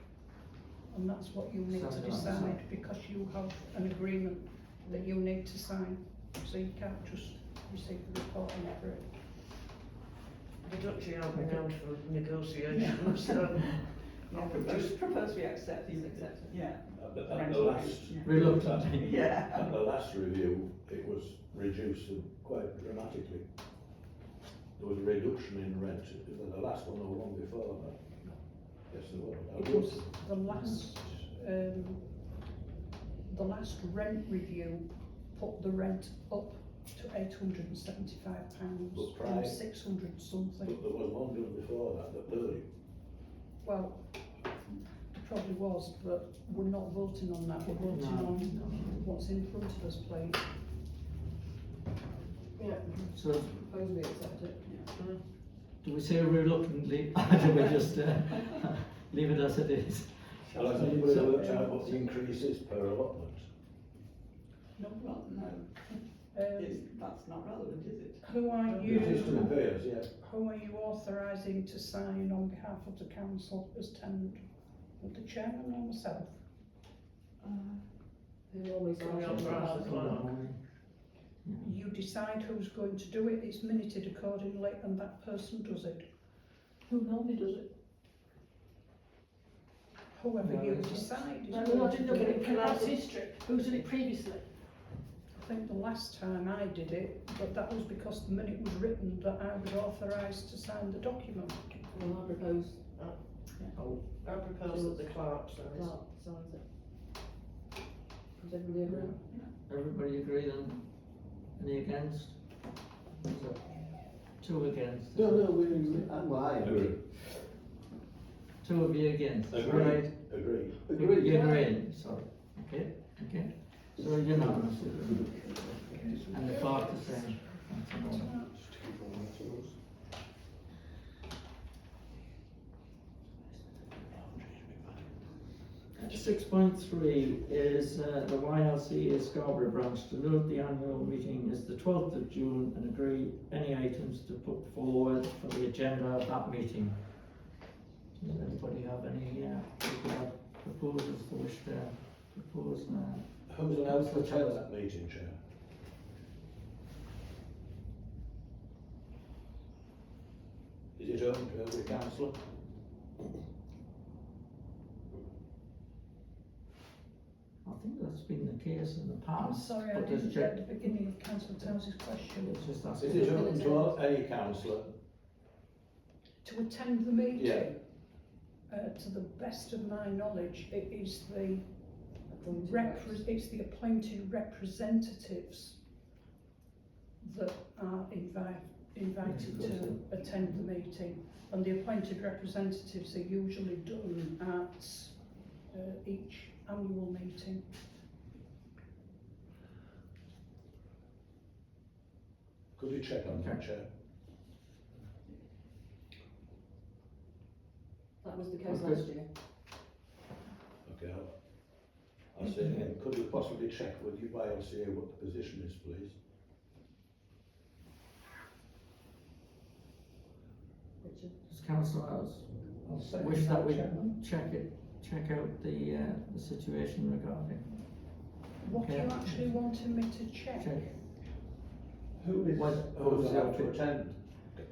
And that's what you need to Something like that. decide, because you have an agreement that you need to sign, so you can't just receive the report and agree. The Duchy are renowned for negotiations, so. I just propose we accept these, yeah. At the last, Reluctantly. Yeah. at the last review, it was reduced quite dramatically. There was a reduction in rent, the last one or one before that. Yes, there was. It was the last rent review put the rent up to £875 But from prior- 600 something. But there was one done before that blew it. Well, there probably was, but we're not voting on that, we're voting No, on no. what's in front of us, please. Yeah, So suppose we accept it. do we say reluctantly, or do we just leave it as it is? Well, has anybody worked out what the increase is per allotment? No, well, no, that's not relevant, is it? Who are It is to the you, payers, yeah. who are you authorising to sign on behalf of the council as tenant? Would the chairman or myself? Who normally Oh, signs on behalf of the clerk? You decide who's going to do it, it's minuted accordingly, and that person does it. Who normally does it? Whoever No, you it's not. decide is No, going no, I to didn't do know, but it. it can add history. Who's done it previously? I think the last time I did it, but that was because the minute was written that I was authorised to sign the document. Well, I propose, Oh, I propose that the clerk signs. Clerk signs it. Does everybody agree? everybody agree then? Any against? Two against. No, well, I agree. Two of you against. Agree. Right. Agree. Agreed. You agree, sorry. Okay, okay. So unanimous. And the clerk the same. That's all. 6.3 is the YLC Scarborough branch to note the annual meeting is the 12th of June and agree any items to put forward for the agenda of that meeting. Does anybody have any particular proposals they wish to propose? Who's allowed to attend that meeting, Chair? Is it open to every councillor? I think that's been the case in the I'm past. sorry, I but there's didn't check- get the beginning of councillor Towns's question. It's just Is asking. it open to any councillor? To attend the meeting? Yeah. To the best of my knowledge, it is the it's the appointed representatives that are invited to attend the meeting. And the appointed representatives are usually done at each annual meeting. Could you check on that, Okay. Chair? That was the case Okay. last year. Okay, I'll say it again. Could you possibly check with you YLCA what the position is, please? Richard? Does councillor I'll say wish that we Chairman. check out the situation regarding? What are you Okay. actually wanting me to check? Who is? Who's allowed to attend?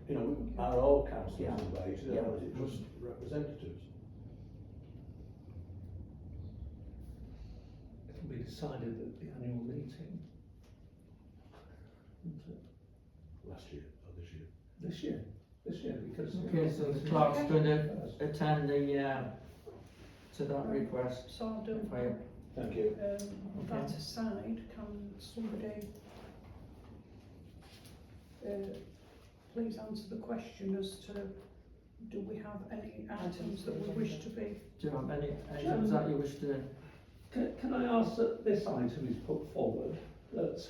You know, are all councillors Yeah. invited, Yeah. or is it just representatives? It'll be decided at the annual meeting. Won't it? Last year or this year? This year, because. Okay, so the clerk's going to attend the to that request. So I'll do Right. Thank you. that aside, can somebody please answer the question as to do we have any items that we wish to be? Do you have any items that you wish to? Can I ask that this item is put forward, that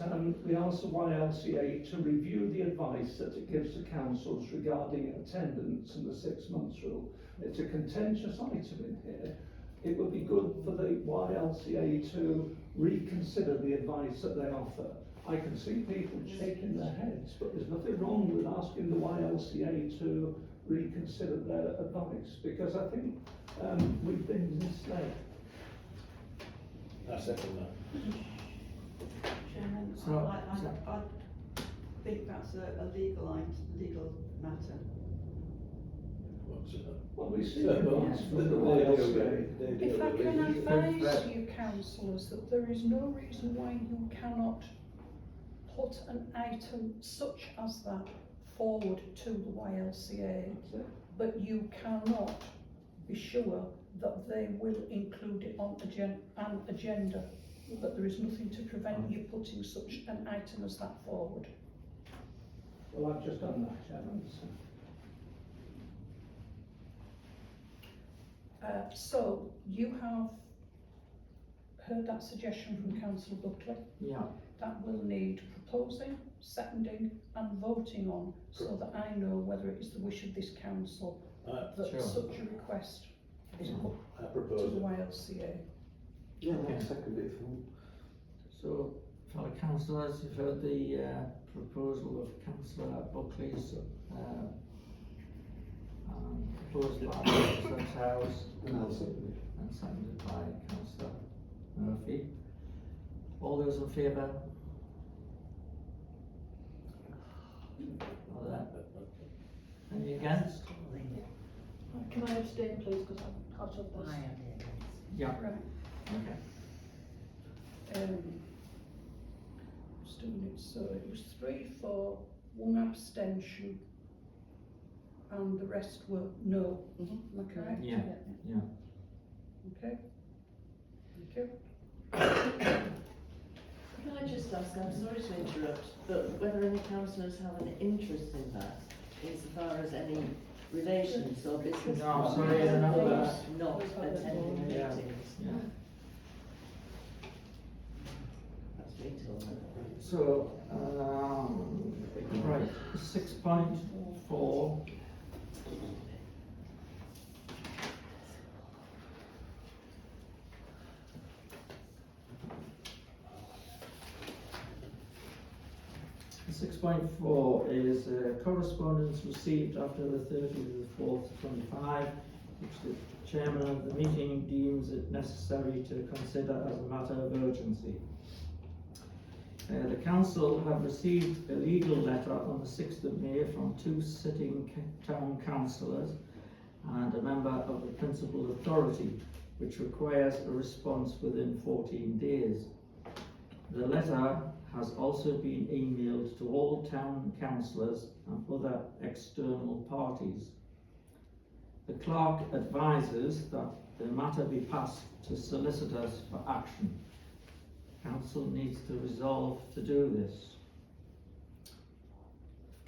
we ask the YLCA to review the advice that it gives the councils regarding attendance and the 6 months rule. It's a contentious item in here. It would be good for the YLCA to reconsider the advice that they offer. I can see people shaking their heads, but there's nothing wrong with asking the YLCA to reconsider their advice, because I think we've been misled. I second that. Chairman, So- I think that's a legal matter. What, Well, we see Yeah, well, advice from the they deal YLCA. with- they deal If I with can leadership. advise you councillors that there is no reason why you cannot put an item such as that forward to the YLCA, That's it. but you cannot be sure that they will include it on an agenda, but there is nothing to prevent you putting such an item as that forward. Well, I've just done that, Chairman, so. So you have heard that suggestion from Councillor Buckley. Yeah, That will need proposing, seconding and voting on, so that I know whether it is the wish of this council that Sure. such a request is put I to propose the it. YLCA. Yeah, Okay. I'll second it. so, fellow councillors, you've heard the proposal of Councillor Buckley's proposed by Councillor Towers And I'll second it. and seconded by Councillor Murphy. All those in favour? Are there any against? Can I abstain, please, because I'm part of this? Yeah, Right. okay. Just doing it, so it was 3 for, 1 abstention, and the rest were no. Am I correct? Yeah, yeah. Okay. Thank you. Can I just ask, I'm sorry to interrupt, but whether any councillors have an interest in that, insofar as any relations or business? No, I'm sorry, another- Not attending the Yeah. meetings, Yeah. that's been told. So, right, 6.4. Six point four is correspondence received after the 30th of the 4th, 25, which the chairman of the meeting deems it necessary to consider as a matter of urgency. The council have received a legal letter on the 6th of May from 2 sitting town councillors and a member of the principal authority, which requires a response within 14 days. The letter has also been emailed to all town councillors and other external parties. The clerk advises that the matter be passed to solicitors for action. Council needs to resolve to do this.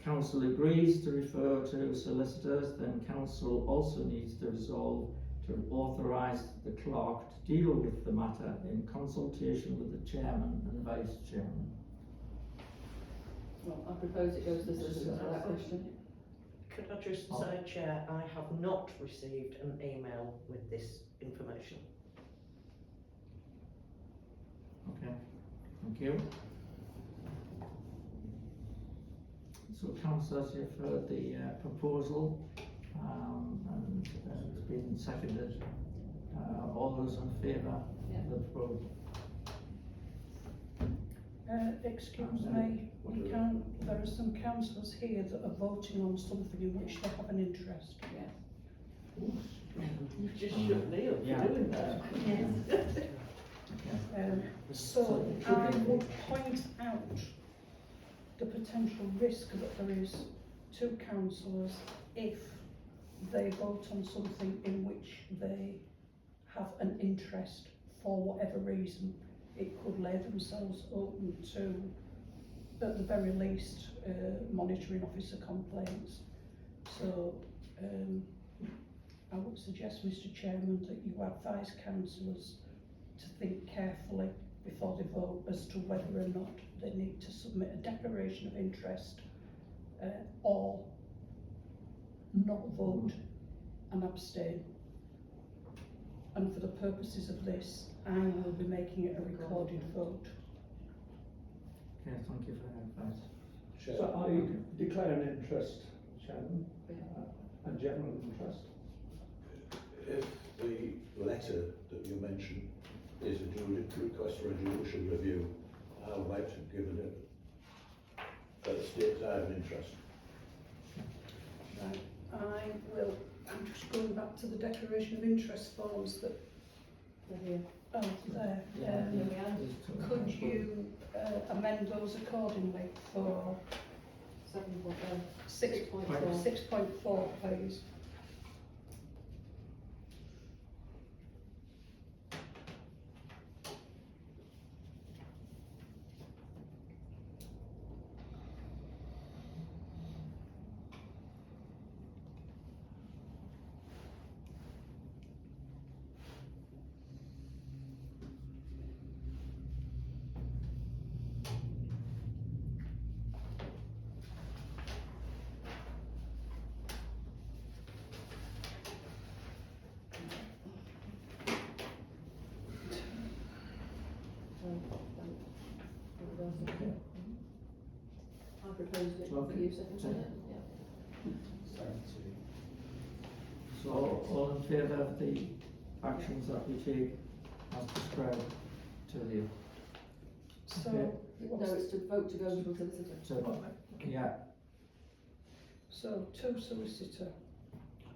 Council agrees to refer to solicitors, then council also needs to resolve to authorise the clerk to deal with the matter in consultation with the chairman and vice chairman. Well, I propose it goes to the solicitor for that question. Could I just say, Chair, I have not received an email with this information. Okay, thank you. So councillors, you've heard the proposal and it's been seconded. All those in favour of the proposal? Excuse me, you can, there are some councillors here that are voting on something in which they have an interest. You've just shut me up Yeah. for doing that. Okay. So I would point out the potential risk that there is to councillors if they vote on something in which they have an interest for whatever reason. It could lay themselves open to, at the very least, monitoring officer complaints. So I would suggest, Mr. Chairman, that you advise councillors to think carefully before they vote as to whether or not they need to submit a declaration of interest or not vote and abstain. And for the purposes of this, I will be making it a recorded vote. Okay, thank you for your advice. So I declare an interest, Chairman, a general interest. If the letter that you mentioned is a request for a judicial review, I would like to give it a state I have an interest. Right, I will I'm just going back to the declaration of interest forms that, Here. oh, there. Yeah, Here we are. there's two. Could you amend those accordingly for 6.4. 6.4, please? I proposed it, Okay. you seconded it, yeah. So, all in favour of the actions that we take as prescribed to you? So, Okay. No, it's to vote to go to solicitor. So, yeah, so two solicitor.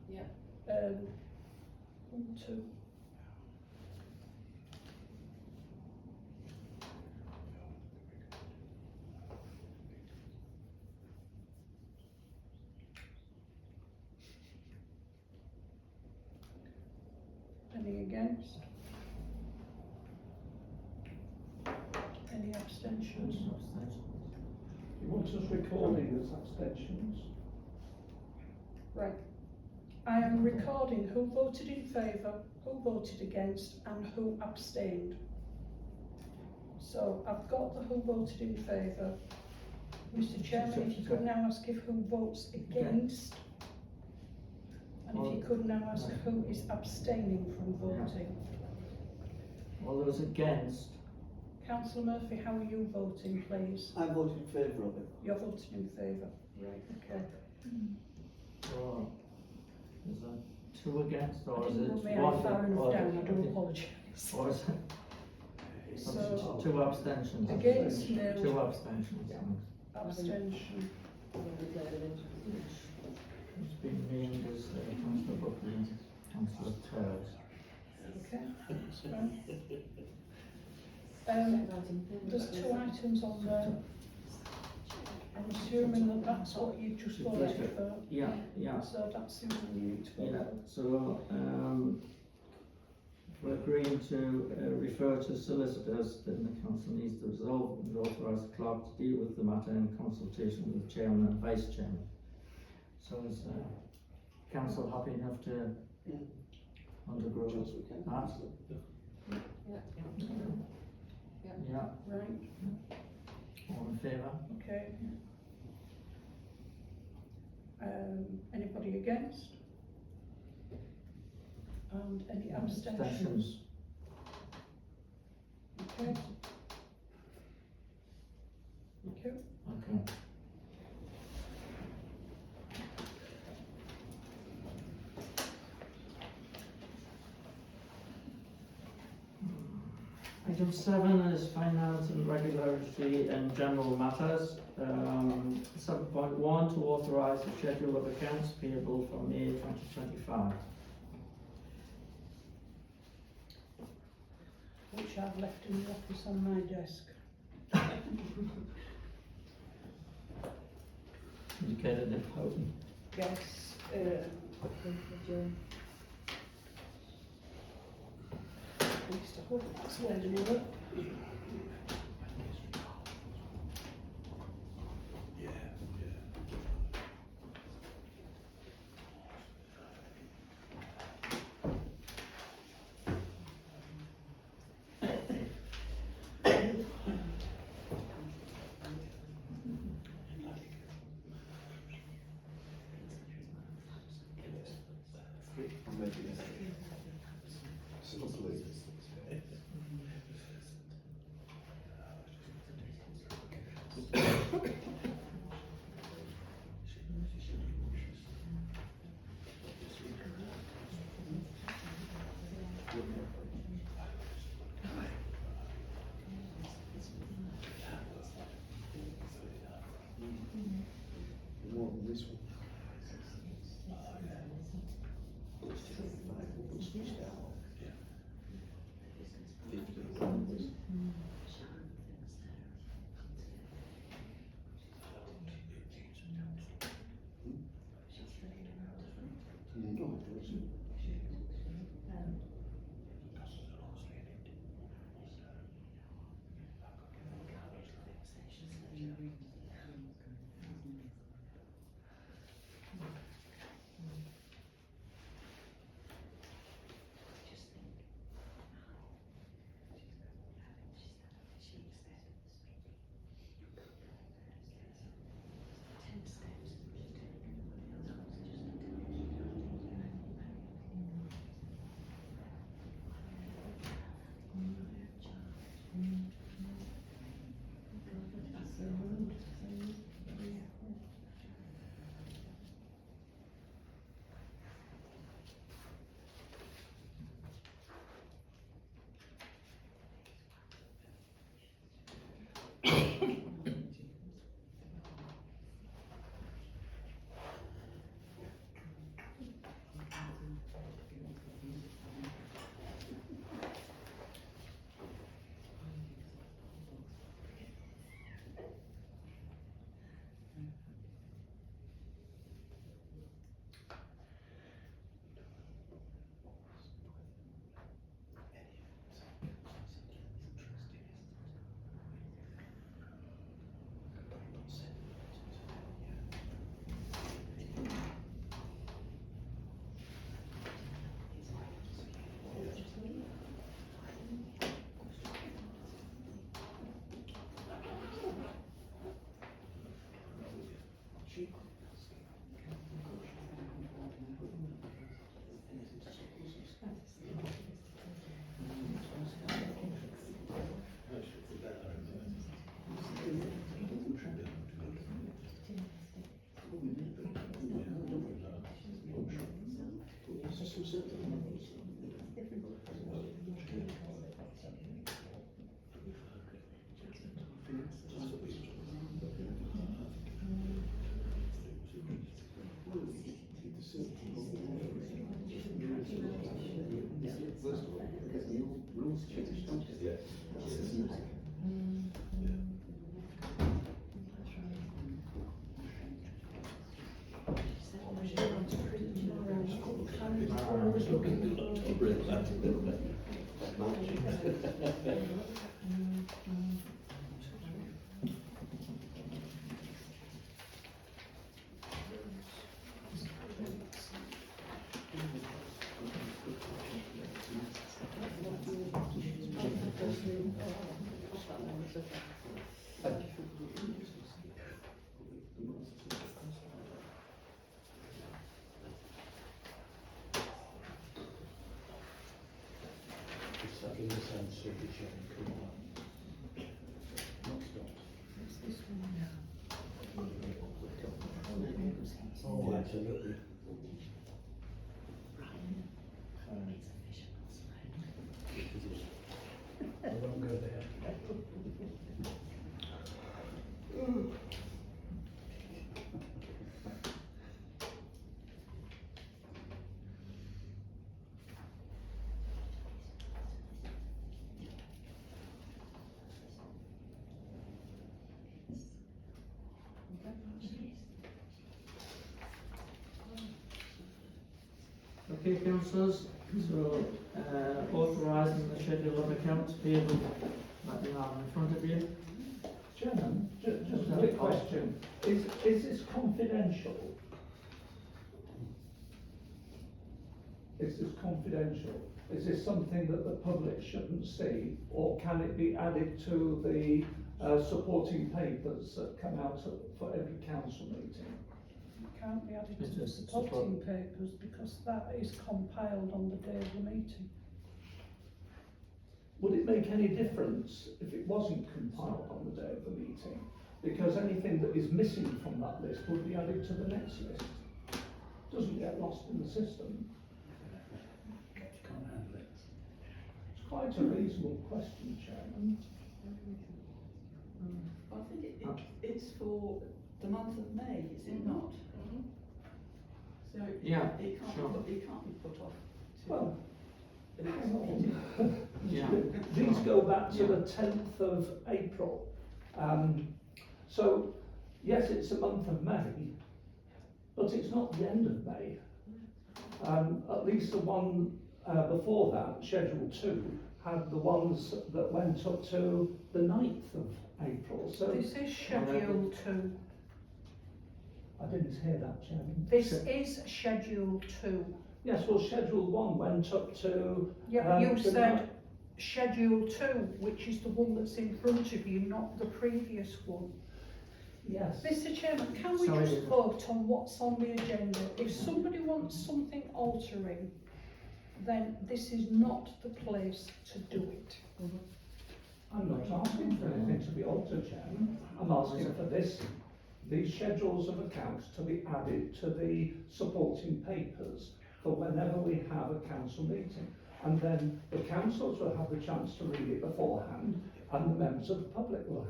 Yeah. 1, 2. Any against? Any abstentions? You want us recording as abstentions? Right. I am recording who voted in favour, who voted against, and who abstained. So I've got the who voted in favour. Mr Chairman, if you could now ask if who votes against, and if you could now ask who is abstaining from voting. all those against? Councillor Murphy, how are you voting, please? I voted in favour of it. You're voting in favour. Right, okay. So, is there two against, I or is didn't it put my one? eye far enough or- down, I do apologise. Or is it So, two abstentions? against, no. Two abstentions, thanks. Abstention. It's been named as Councillor Buckley and Councillor Towers. Okay, that's fine. There's 2 items on there. I'm assuming that that's what you just voted for. Yeah, yeah, So that's the one you need to vote yeah, for. so, we're agreeing to refer to solicitors, then the council needs to resolve and authorise the clerk to deal with the matter in consultation with the chairman and vice chairman. So is council happy enough to undergo Just we can. that? Yeah, Right, all in favour? okay. Anybody against? And any abstentions? Okay. Thank you. Okay. Item 7 is finance and regulatory and general matters. 7.1 to authorise the schedule of accounts payable for May 2025. Which I've left in the office on my desk. Indicated in Houghton. Yes, at least I hope that's loading it up. I'm making it. Lovely. More than this one. It's that in the sense of the chain, come on. Oh, absolutely. I won't go there. Okay, councillors, so authorising the schedule of accounts payable that you have in front of you. Chairman, just a quick question. Is this confidential? Is this confidential? Is this something that the public shouldn't see, or can it be added to the supporting papers that come out for every council meeting? Can't be added It to the is supporting papers because that is compiled on the day of the meeting. Would it make any difference if it wasn't compiled on the day of the meeting? Because anything that is missing from that list would be added to the next list. Doesn't get lost in the system. It's quite a reasonable question, Chairman. I think it's for the month of May, is it not? So Yeah, it can't sure. it can't be put off to Well, the next meeting. Yeah. These go back to the 10th of April. So, yes, it's the month of May, but it's not the end of May. At least the one before that, Schedule 2, had the ones that went up to the 9th of April. So This is Schedule 2. I didn't hear that, Chairman. This is Schedule 2. Yes, well, Schedule 1 went up to... Yeah, you the said Schedule 2, which is the one that's in front of you, not the previous one. Yes. Mr Chairman, can we Sorry. just vote on what's on the agenda? If somebody wants something altering, then this is not the place to do it. I'm not asking for anything to be altered, Chairman. I'm asking for these schedules of accounts to be added to the supporting papers for whenever we have a council meeting. And then the councillors will have the chance to read it beforehand, and the members of the public will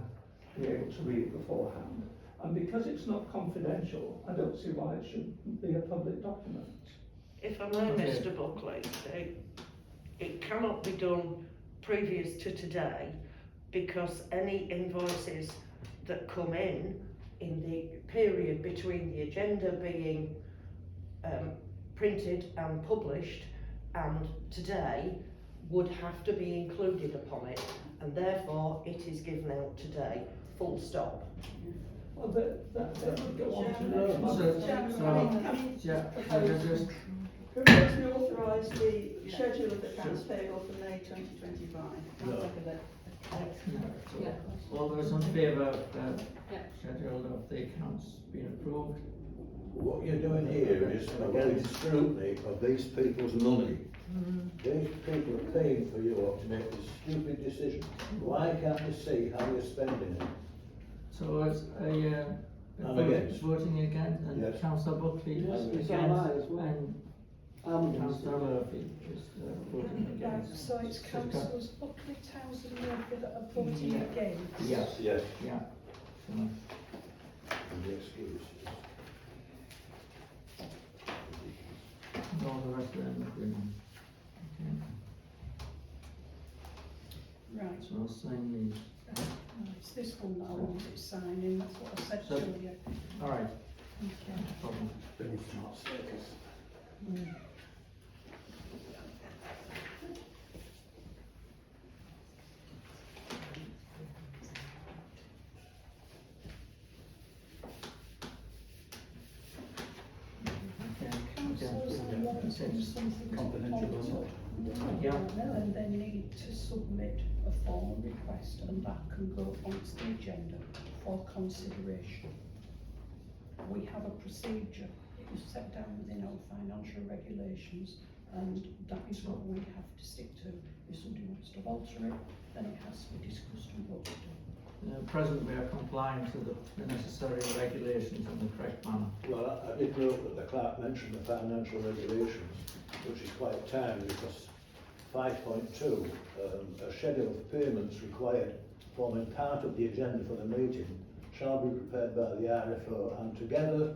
be able to read it beforehand. And because it's not confidential, I don't see why it shouldn't be a public document. If I may, Mr Buckley, it cannot be done previous to today because any invoices that come in the period between the agenda being printed and published and today would have to be included upon it, and therefore it is given out today, full stop. Well, that would go on to know. Propose to authorise the schedule of accounts payable for May 2025. No. All those in favour of the schedule of the accounts being approved? What you're doing here is against scrutiny of these people's money. These people are paying for you to make this stupid decision. Why can't they see how you're spending it? So it's I'm against. voting against, and Yes. Councillor Buckley Yes. against, It's all right as well. and Councillor Murphy is voting Right, against. so it's councillors Buckley, Townsend, Murphy that are voting Yeah. against. Yeah, Yes, yeah. So, and the excuse is. all the rest of them agreeing. Okay, Right, so I'll sign these. it's this one that I wanted signing, that's what I said So- to you. All right, Okay. no problem. Very smart status. Okay, Councillors okay, are wanting okay. something to Confidential or alter. Yeah. And they need to submit a formal request and that can go onto the agenda for consideration. We have a procedure, it was set down within our financial regulations and that is what we have to stick to. If somebody wants to alter it, then it has to be discussed and voted on. At present, we are complying to the necessary regulations in the correct manner. Well, I did note that the clerk mentioned the financial regulations, which is quite timely because 5.2, a schedule of payments required forming part of the agenda for the meeting shall be prepared by the RFO and together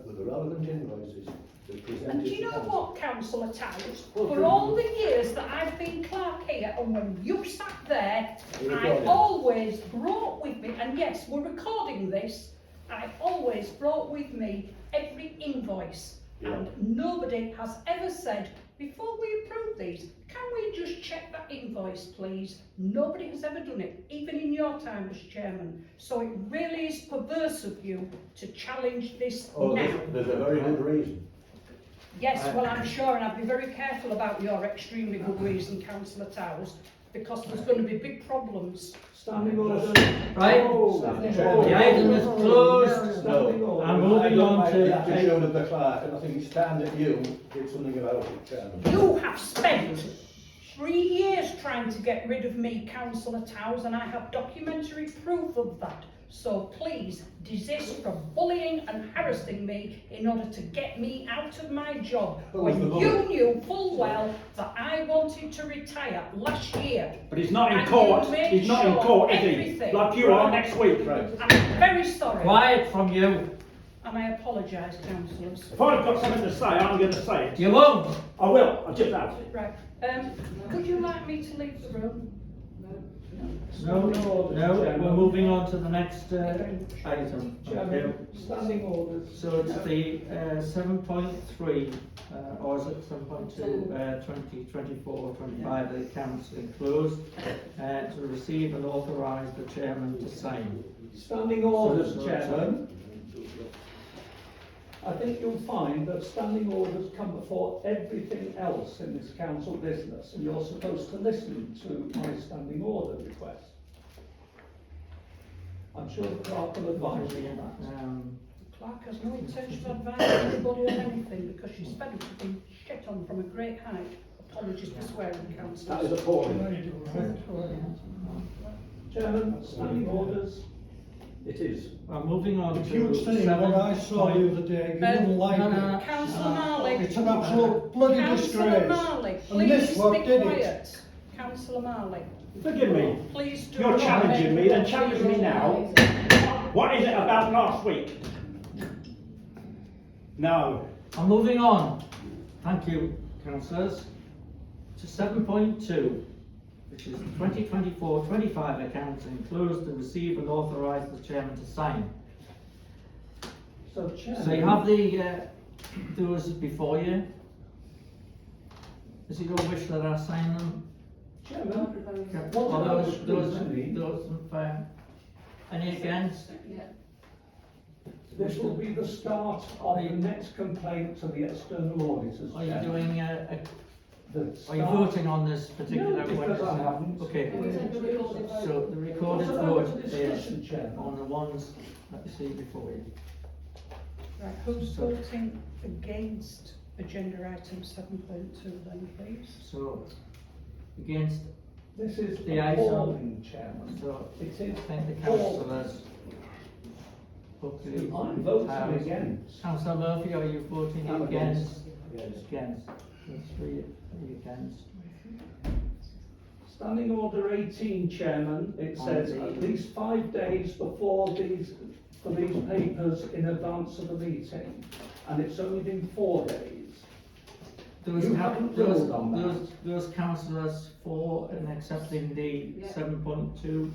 with the relevant invoices be presented And do to you know council. what, Councillor Towers? Well, For true. all the years that I've been clerk here, and when you sat there, We're I recording. always brought with me, and yes, we're recording this, I always brought with me every invoice. Yeah. And nobody has ever said, before we approve these, can we just check that invoice, please? Nobody has ever done it, even in your time as chairman. So it really is perverse of you to challenge this Oh, now. there's a very good reason. Yes, well, I'm sure, and I'd be very careful about your extremely good reason, Councillor Towers, because there's going to be big problems. Standing order. Right. Standing Chair. order. The item is closed. Standing order. I'm moving on to the attitude of the clerk, and I think it's time that you did something about it, Chairman. You have spent 3 years trying to get rid of me, Councillor Towers, and I have documentary proof of that. So please desist from bullying and harassing me in order to get me out of my job. When you knew full well that I wanted to retire last year. But he's not in And court, you made he's not in sure court, is he? everything- Like you are next week. Right. I'm very sorry. Quiet from you. And I apologise, councillors. If I've got something to say, I'm going to say it. You won't. I will, I just have. Right, would you like me to leave the room? No, we're moving on to the next item. Chairman, standing orders. So it's the 7.3, or is it 7.2, 2024-25, the accounts enclosed, to receive and authorise the chairman to sign. Standing orders, So- Chairman. I think you'll find that standing orders come before everything else in this council business, and you're supposed to listen to my standing order request. I'm sure the clerk will advise you on that. Clerk has no intention of advising anybody on anything because she's fed up with being shit on from a great height. Apologies for swearing, That is councillors. appalling. Chairman, standing orders. It is. Well, moving on If to you'd seen what I saw the other day, you wouldn't like no. it. Councillor Marley. It's an absolute bloody Councillor disgrace. Marley, And this please lot be did it. quiet. Councillor Marley, Forgive me, please do you're not challenging make me, then what challenge you me now. What is it about last week? No. I'm moving on. Thank you, councillors. To 7.2, which is 2024-25 accounts enclosed and receive and authorise the chairman to sign. So, Chairman. So you have the those before you. Is it your wish that I sign them? Chairman, Okay. what All about those scrutiny? in favour? Any against? This will be the start of the next complaint to the external auditors. Are you Chairman. doing The are you start- voting on this particular No, because I one? haven't. Okay, so the recorded What vote about the is discussion, Chairman? on the ones that you see before you. Right, who's voting against agenda item 7.2 then, please? So, against, This is The ayes are- appalling, Chairman. so, It is I think the appalling. councillors. Buckley, I'm voting Towers. against. Councillor Murphy, are you voting I'm against? Against. There's three against. Standing order 18, Chairman, it says at least 5 days before for these papers in advance of the meeting, and it's only been 4 days. You haven't ruled on that. Those councillors for and accepting the 7.2.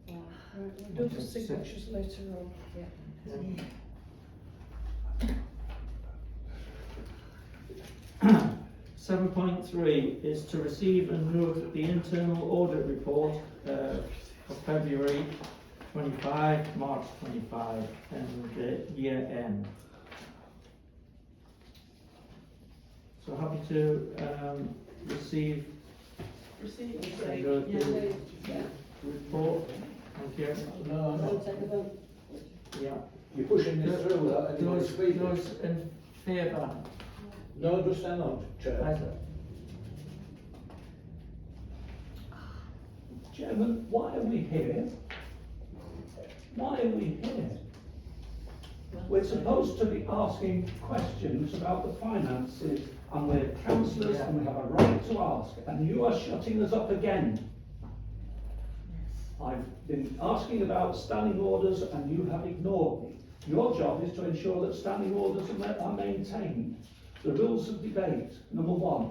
Right, we'll do the signatures later on. 7.3 is to receive and note the internal audit report for February 25, March 25, and the year end. So happy to receive and note the report. Thank you. No. Yeah. You're pushing this through without anybody speaking. Those in favour? No, just hang on, Chair. Either. Chairman, why are we here? Why are we here? We're supposed to be asking questions about the finances, and we're councillors and we have a right to ask, and you are shutting us up again. I've been asking about standing orders and you have ignored me. Your job is to ensure that standing orders are maintained. The rules of debate, number 1.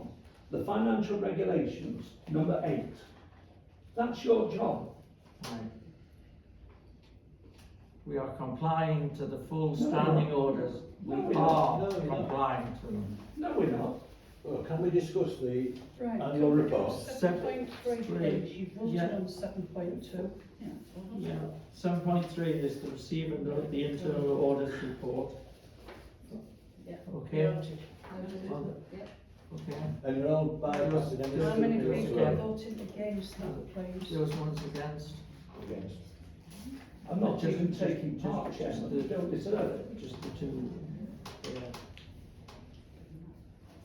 The financial regulations, number 8. That's your job. Right. We are complying to the full standing orders. We No, we're are not. No, we're not. complying to them. No, we're not. Well, can we discuss the Right. annual report? 7.3, you've voted Yeah. on 7.2. Yeah. 7.3 is to receive and note the internal audit report. Yeah. Okay? Noted. Okay. And you're all bypassing any How many stupid people are stuff voting against that, please? Those ones against? against. I'm not Just- even taking just- part, just Chairman. the- You don't deserve it. Just the two. Yeah.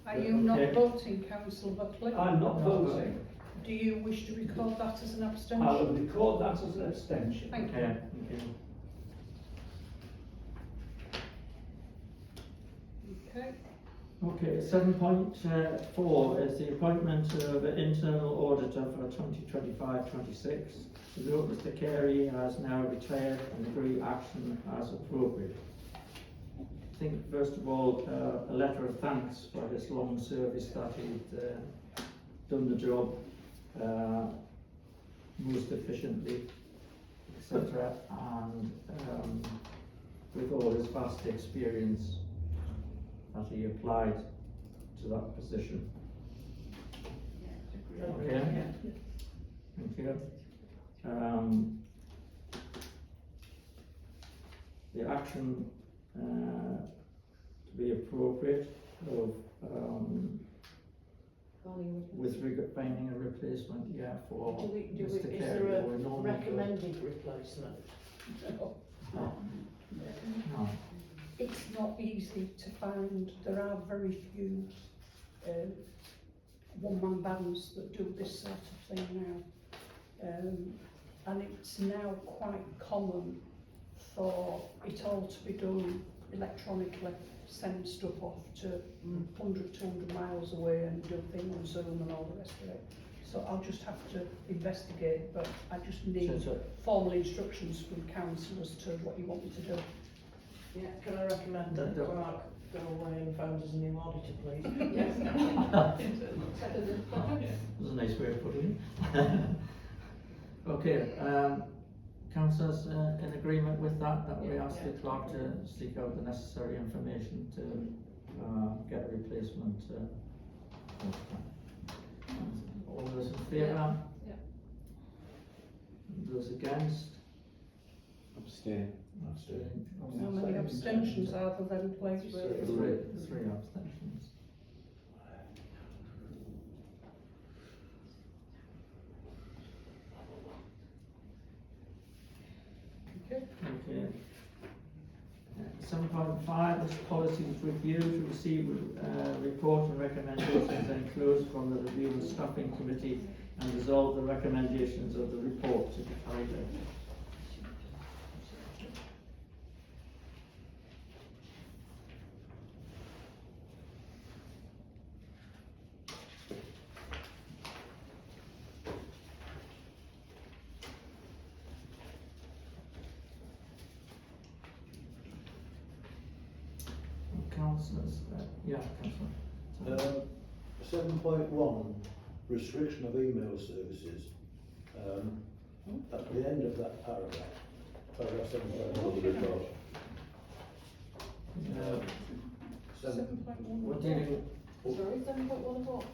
Are you not Okay. voting, Councillor Buckley? I'm not No, voting. Do you wish to record that as an I will abstention? record that as an abstention. Thank you. Okay. Okay. Okay. Okay, 7.4 is the appointment of an internal auditor for 2025-26. The note Mr. Carey has now retired and agree action as appropriate. I think first of all, a letter of thanks for his long service, that he'd done the job most efficiently, etc. And with all his vast experience that he applied to that position. Okay. Thank you. The action to be appropriate of with regard finding a replacement, yeah, for Mr. Is Carey. there We a normally go- recommended replacement? No. No. It's not easy to find. There are very few one-man bands that do this sort of thing now. And it's now quite common for it all to be done electronically, send stuff off to 100, 200 miles away and do things on Zoom and all the rest of it. So I'll just have to investigate, but I just need So- formal instructions from council as to what you want me to do. Yeah, can I recommend that No. Clark go away and find us a new auditor, please? That's a nice way of putting it. Okay, councillors in agreement with that, we ask the clerk to seek out the necessary information to get a replacement. All those in favour? Yeah. Those against? Abstain. How many abstentions are there then, please? Three abstentions. Okay. Okay. 7.5 is policies review to receive report and recommendations enclosed from the review and staffing committee and resolve the recommendations of the report to be carried out. councillors, yeah, councillor. 7.1, restriction of email services. At the end of that paragraph 7.1 of the report. Seven, 7.1. We're dealing, Sorry, 7.1 of what?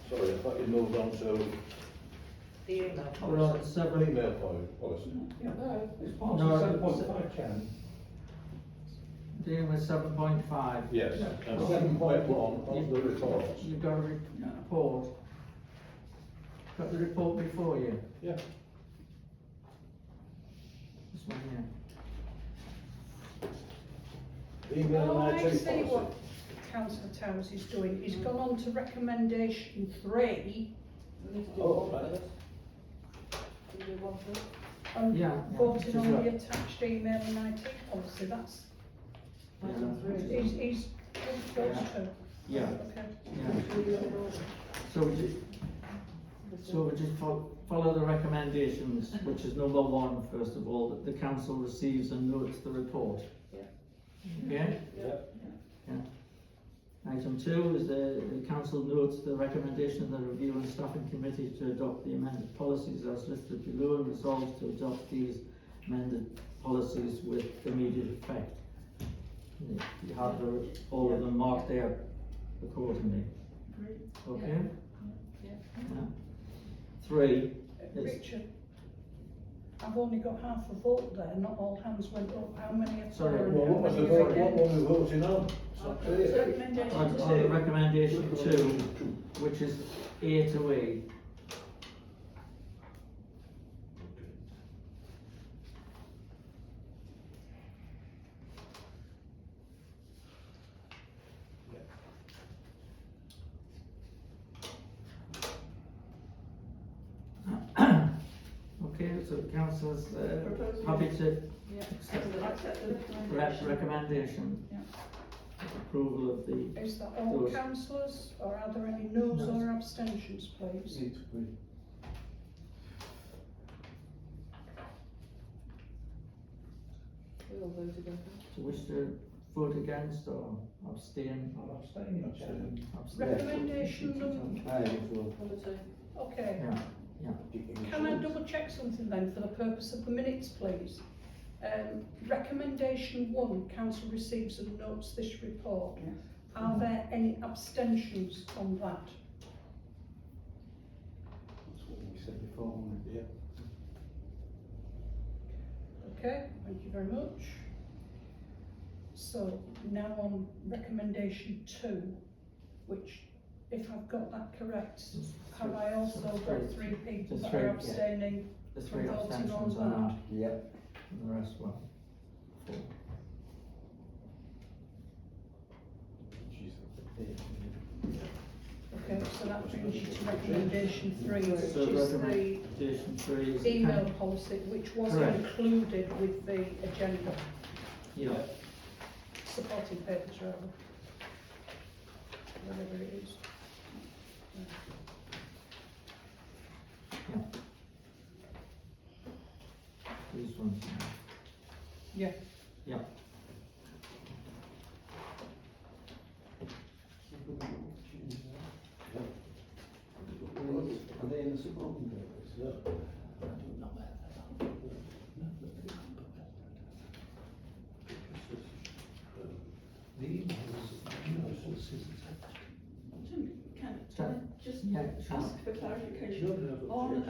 sorry, I thought you moved on to The email we're policy. on seven, email policy. No. It's part No, of 7.5, Chairman. dealing with 7.5. Yes, Yeah. and 7.1 of the report. You've got a report. Got the report before you, Yeah. this one here. Email Oh, and I IT see policy. what Councillor Towers is doing. He's gone on to recommendation 3 We need to do Oh, one right. first. Can we do one first? and Yeah, voting which on is the right. attached email and IT policy. That's, Item three. he's those two. Yeah. Okay. Yeah, so we just follow the recommendations, which is number 1, first of all, that the council receives and notes the report. Okay? Yeah. Item 2 is the council notes the recommendation of the review and staffing committee to adopt the amended policies as listed below and resolves to adopt these amended policies with immediate effect. You have all of them marked there accordingly. Okay? Yeah. 3 is, Richard, I've only got half a vote there, not all hands went up. How many are for Sorry, and Well, how what was the many are vote, what against? were we voting on? It's not clear. Recommendation on the 2. recommendation 2, which is A to E. Okay, so councillors, happy to Yeah. accept Accept the the recommendation. recommendation. Yeah. Approval of the, Is that all Those. councillors, or are there any noes Noes. or abstentions, please? Need to agree. We all voted again. do you wish to vote against or abstain? I'll abstain, Your Chairman. Abstain. Recommendation number, Aye, as well. Number 2. okay. Yeah, Can I double check something then for the purpose of the minutes, please? Recommendation 1, council receives and notes this report. Yes. Are there any abstentions on that? That's what we said before, wasn't it? Okay, thank you very much. So now on recommendation 2, which, if I've got that correct, have I also got 3 people that are abstaining? the 3 Voting on abstentions that. on that, Yep. and the rest were 4. Okay, so that brings you to recommendation 3, which So is the recommendation 3 is. email policy, which was Correct. included with the agenda, Yeah, supporting papers rather. Whatever it is. these ones. Yeah. Yeah. Are they in the supporting papers? Can I just Yeah, sure. ask for clarification? On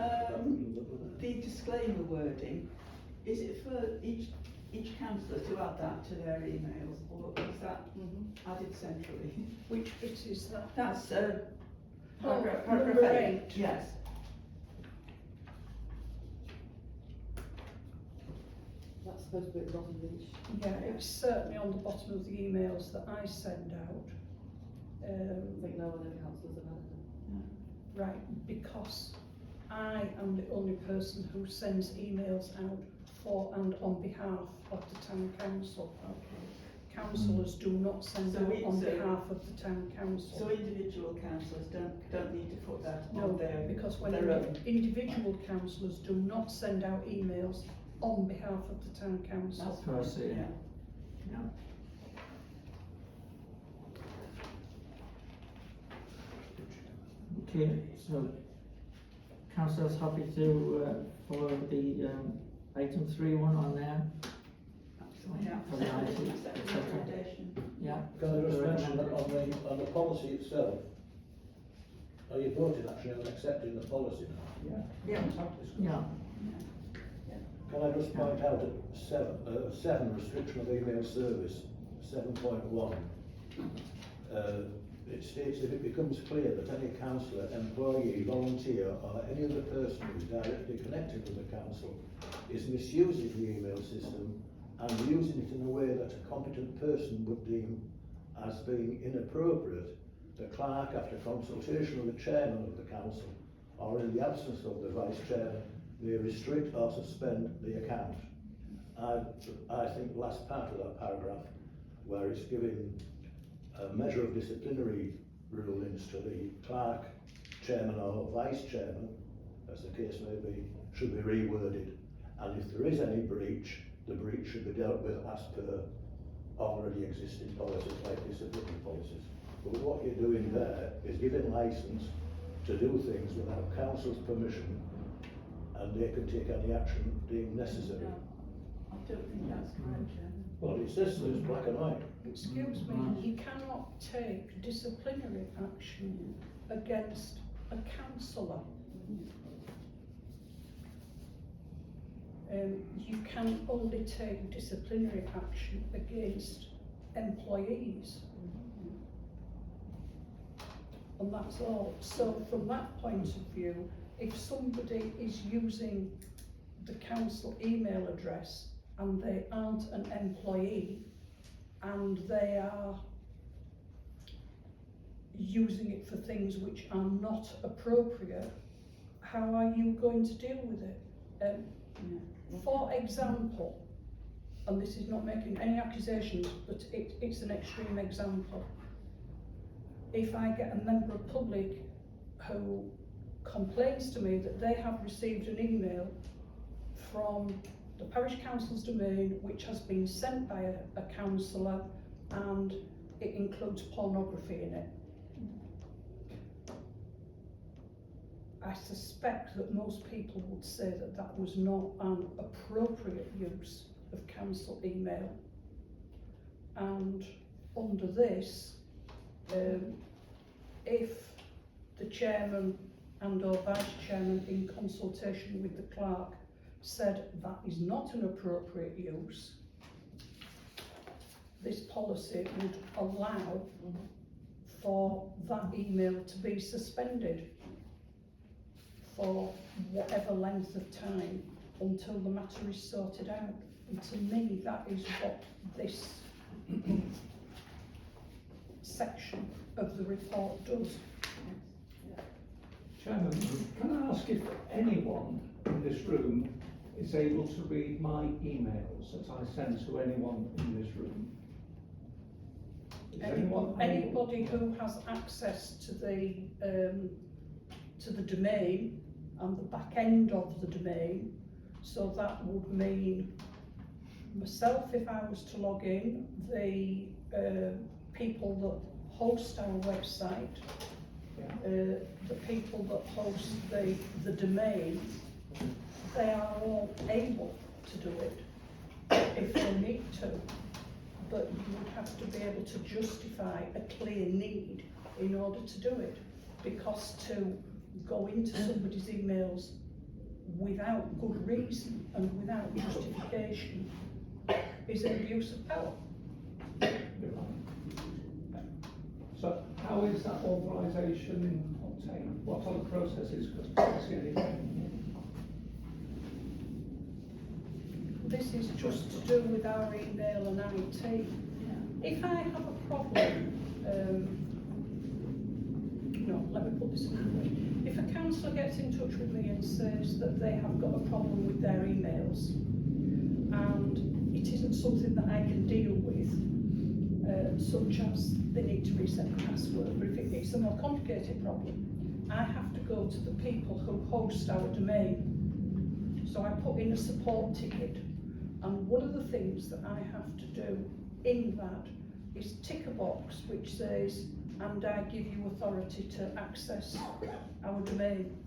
the disclaimer wording, is it for each councillor to add that to their emails, or is that added centrally? Which bit is that? That's Paragraph paragraph number 8. 8. Yes. That's supposed to be at the bottom of each. Yeah, it's certainly on the bottom of the emails that I send out. I think no one in councillors have had it. Right, because I am the only person who sends emails out for and on behalf of the town council. Councillors do not send So out we- on so- behalf of the town council. So individual councillors don't need to put that No, on their, because when their own. individual councillors do not send out emails on behalf of the town council. That's Per se. yeah. Yeah. Okay, so councillor's happy to follow the item 3.1 on there? Yeah. For the IT, Accept the etc. recommendation. Yeah. Can I just mention that on the policy itself, are you voting actually on accepting the policy now? Yeah. Yeah. Let's have discussion. Yeah. Can I just point out at seven restriction of email service, 7.1, it states if it becomes clear that any councillor, employee, volunteer or any other person who is directly connected with the council is misusing the email system and using it in a way that a competent person would deem as being inappropriate, the clerk, after consultation with the chairman of the council or in the absence of the vice chairman, may restrict or suspend the account. I think the last part of that paragraph, where it's giving a measure of disciplinary rulings to the clerk, chairman or vice chairman, as the case may be, should be reworded. And if there is any breach, the breach should be dealt with as per already existing policies like disciplinary policies. But what you're doing there is giving licence to do things without council's permission, and they can take any action deemed necessary. I don't think that's correct, Chairman. Well, it says so, it's black and white. Excuse me, you cannot take disciplinary action against a councillor. You can only take disciplinary action against employees. And that's all. So from that point of view, if somebody is using the council email address and they aren't an employee and they are using it for things which are not appropriate, how are you going to deal with it? For example, and this is not making any accusations, but it's an extreme example. If I get a member of public who complains to me that they have received an email from the parish council's domain which has been sent by a councillor and it includes pornography in it, I suspect that most people would say that that was not an appropriate use of council email. And under this, if the chairman and or vice chairman in consultation with the clerk said that is not an appropriate use, this policy would allow for that email to be suspended for whatever length of time until the matter is sorted out. And to me, that is what this section of the report does. Chairman, can I ask if anyone in this room is able to read my emails that I send to anyone in this room? Is anyone able? Anybody who has access to the domain and the back end of the domain, so that would mean myself if I was to log in, the people that host our website, the people that host the domain, they are all able to do it if they need to, but you would have to be able to justify a clear need in order to do it, because to go into somebody's emails without good reason and without justification is an abuse of power. So how is that authorisation obtained? What are the processes? Because I can't see anything. This is just to do with our email and IT. If I have a problem, no, let me put this in way. If a councillor gets in touch with me and says that they have got a problem with their emails and it isn't something that I can deal with, such as they need to reset the password, but if it's a more complicated problem, I have to go to the people who host our domain. So I put in a support ticket, and one of the things that I have to do in that is tick a box which says and I give you authority to access our domain.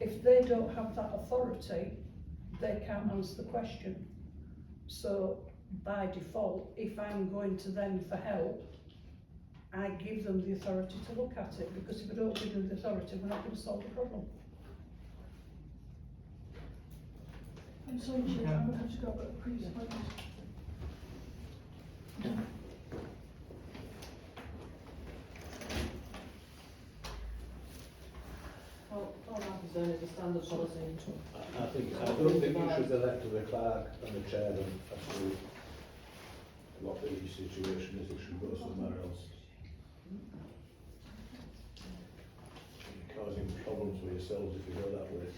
If they don't have that authority, they can't answer the question. So by default, if I'm going to them for help, I give them the authority to look at it, because if I don't give them the authority, we're not going to solve the problem. I'm sorry, Chair, I'm going to have to go, but please, Well, all I'm concerned is the standard policy. I don't think it should be left to the clerk and the chairman as to what the situation is. It should go somewhere else. You're causing problems for yourselves if you go that way.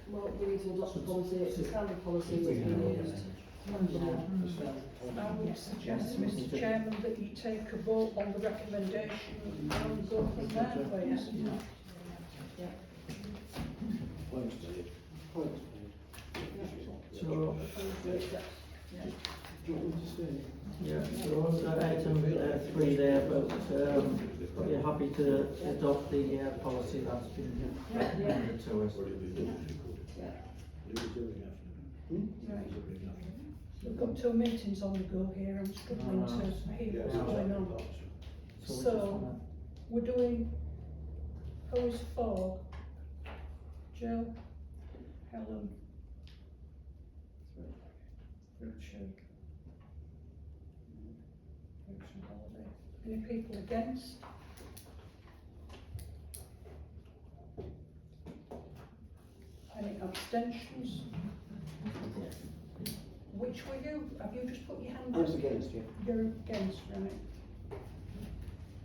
Well, we need to adopt the policy, it's a standard policy that's been used. I would suggest, Mr Chairman, that you take a vote on the recommendation and go from there, please. Points made. Points made. So, Do you want me to stay? yeah, so under item 3 there, but we're happy to adopt the policy that's been recommended to us. Right. We've got 2 meetings on the go here, I'm struggling to hear what's going on. So we just So, wanna- we're doing, who is for? Jill, Helen, Richard, Holiday. Any people against? Any abstentions? Which were you? Have you just put your hand I was up? against you. You're against, right?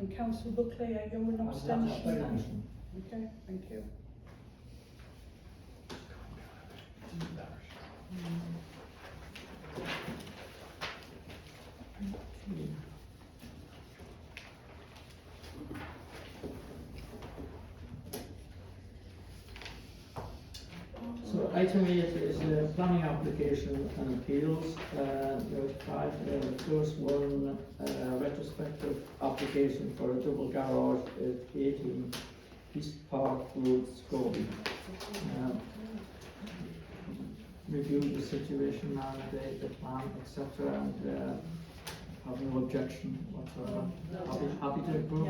And Councillor Buckley, are you an abstention? Abstention. Okay, thank you. So item 8 is planning application and appeals. There are 5. The first one, retrospective application for a double garage at 18 East Park Road, Scalby. Reviewed the situation and the plan, etc., and have no objection whatsoever. Happy to approve.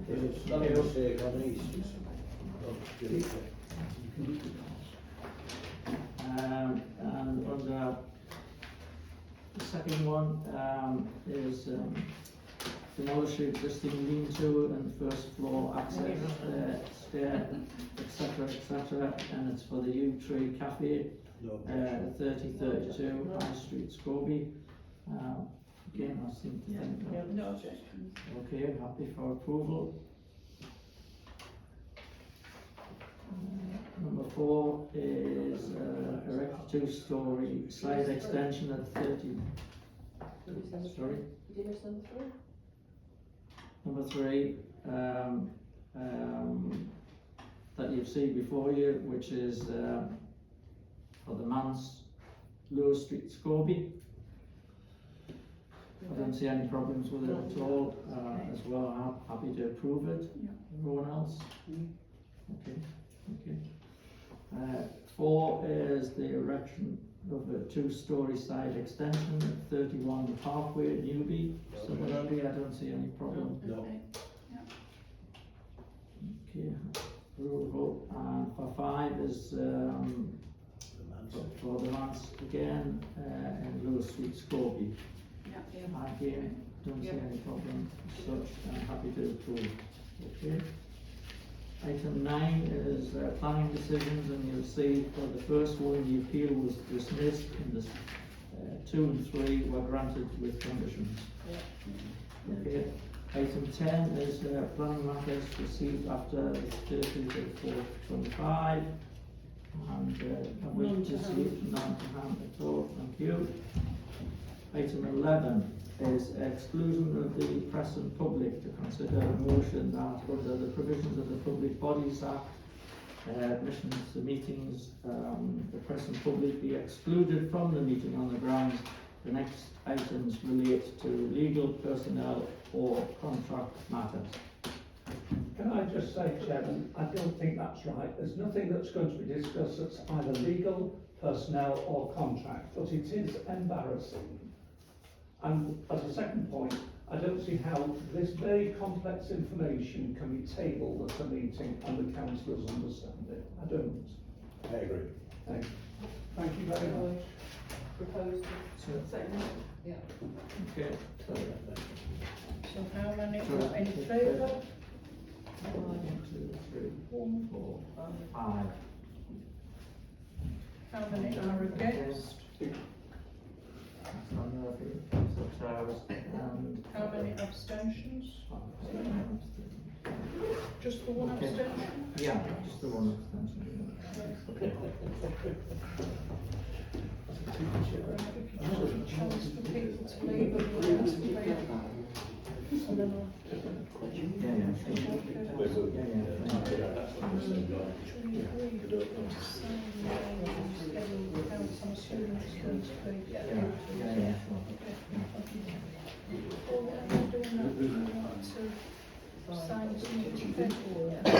It's not a mistake on these. And under the second one is demolish existing lean-to and first floor access stair, etc., and it's for the Yew Tree Cafe, No. 3032 High Street, Scalby. Again, I seem to think that. No objections. Okay, happy for approval. Number 4 is erect a 2-storey side extension at 30. Sorry. Did you miss number 3? Number 3, that you've seen before you, which is for the Manse, Lower Street, Scalby. I don't see any problems with it at all. As well, I'm happy to approve it. Yeah. Everyone else? Okay. 4 is the erection of a 2-storey side extension at 31 Parkway, Newby. Similarly, I don't see any problem. No. Okay, approval. And for 5 is for the Manse again in Lower Street, Scalby. Again, don't see any problem as such, I'm happy to approve. Okay. Item 9 is planning decisions, and you'll see for the first one, the appeal was dismissed, and the 2 and 3 were granted with conditions. Okay. Item 10 is planning matters received after the 30th of 4/25, and we received none to hand at all. Thank you. Item 11 is exclusion of the press and public, to consider a motion that under the provisions of the Public Bodies Act admissions to meetings, the press and public be excluded from the meeting on the grounds the next items relate to legal, personnel or contract matters. Can I just say, Chairman, I don't think that's right. There's nothing that's going to be discussed that's either legal, personnel or contract, but it is embarrassing. And as a second point, I don't see how this very complex information can be tabled at a meeting and the councillors understand it. I don't. I agree. Thank you very much. Proposed, second, yeah. Okay, so, So how many are in favour? 1, 2, 3, 4, 5. How many are against? Councillor Murphy, Councillor Towers, and. How many abstentions? Just the one Okay. abstention? Yeah, just the one abstention. Okay. Chance for people to leave and the rest to be. And then Yeah, yeah, sure. Yeah, yeah. That's what we're saying, John. should we agree to sign the schedule of accounts? I'm assuming it's going to be. Yeah, yeah, sure. Well, when we're doing that, we want to sign something schedule. That's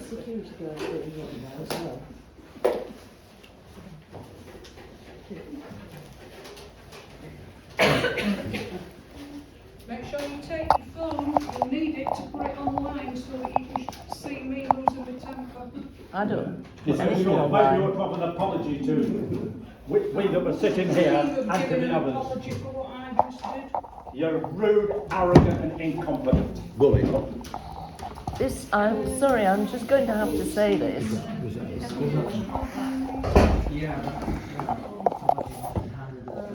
security guard doing it now as well. Make sure you take your phone, you'll need it to put it online so that you can see me losing my temper. I don't. Maybe you ought to have an apology to we that were sitting here You've and to given the an others. apology for what I just did. You're rude, arrogant and incompetent. Bully. This, I'm sorry, I'm just going to have to say this. Yeah.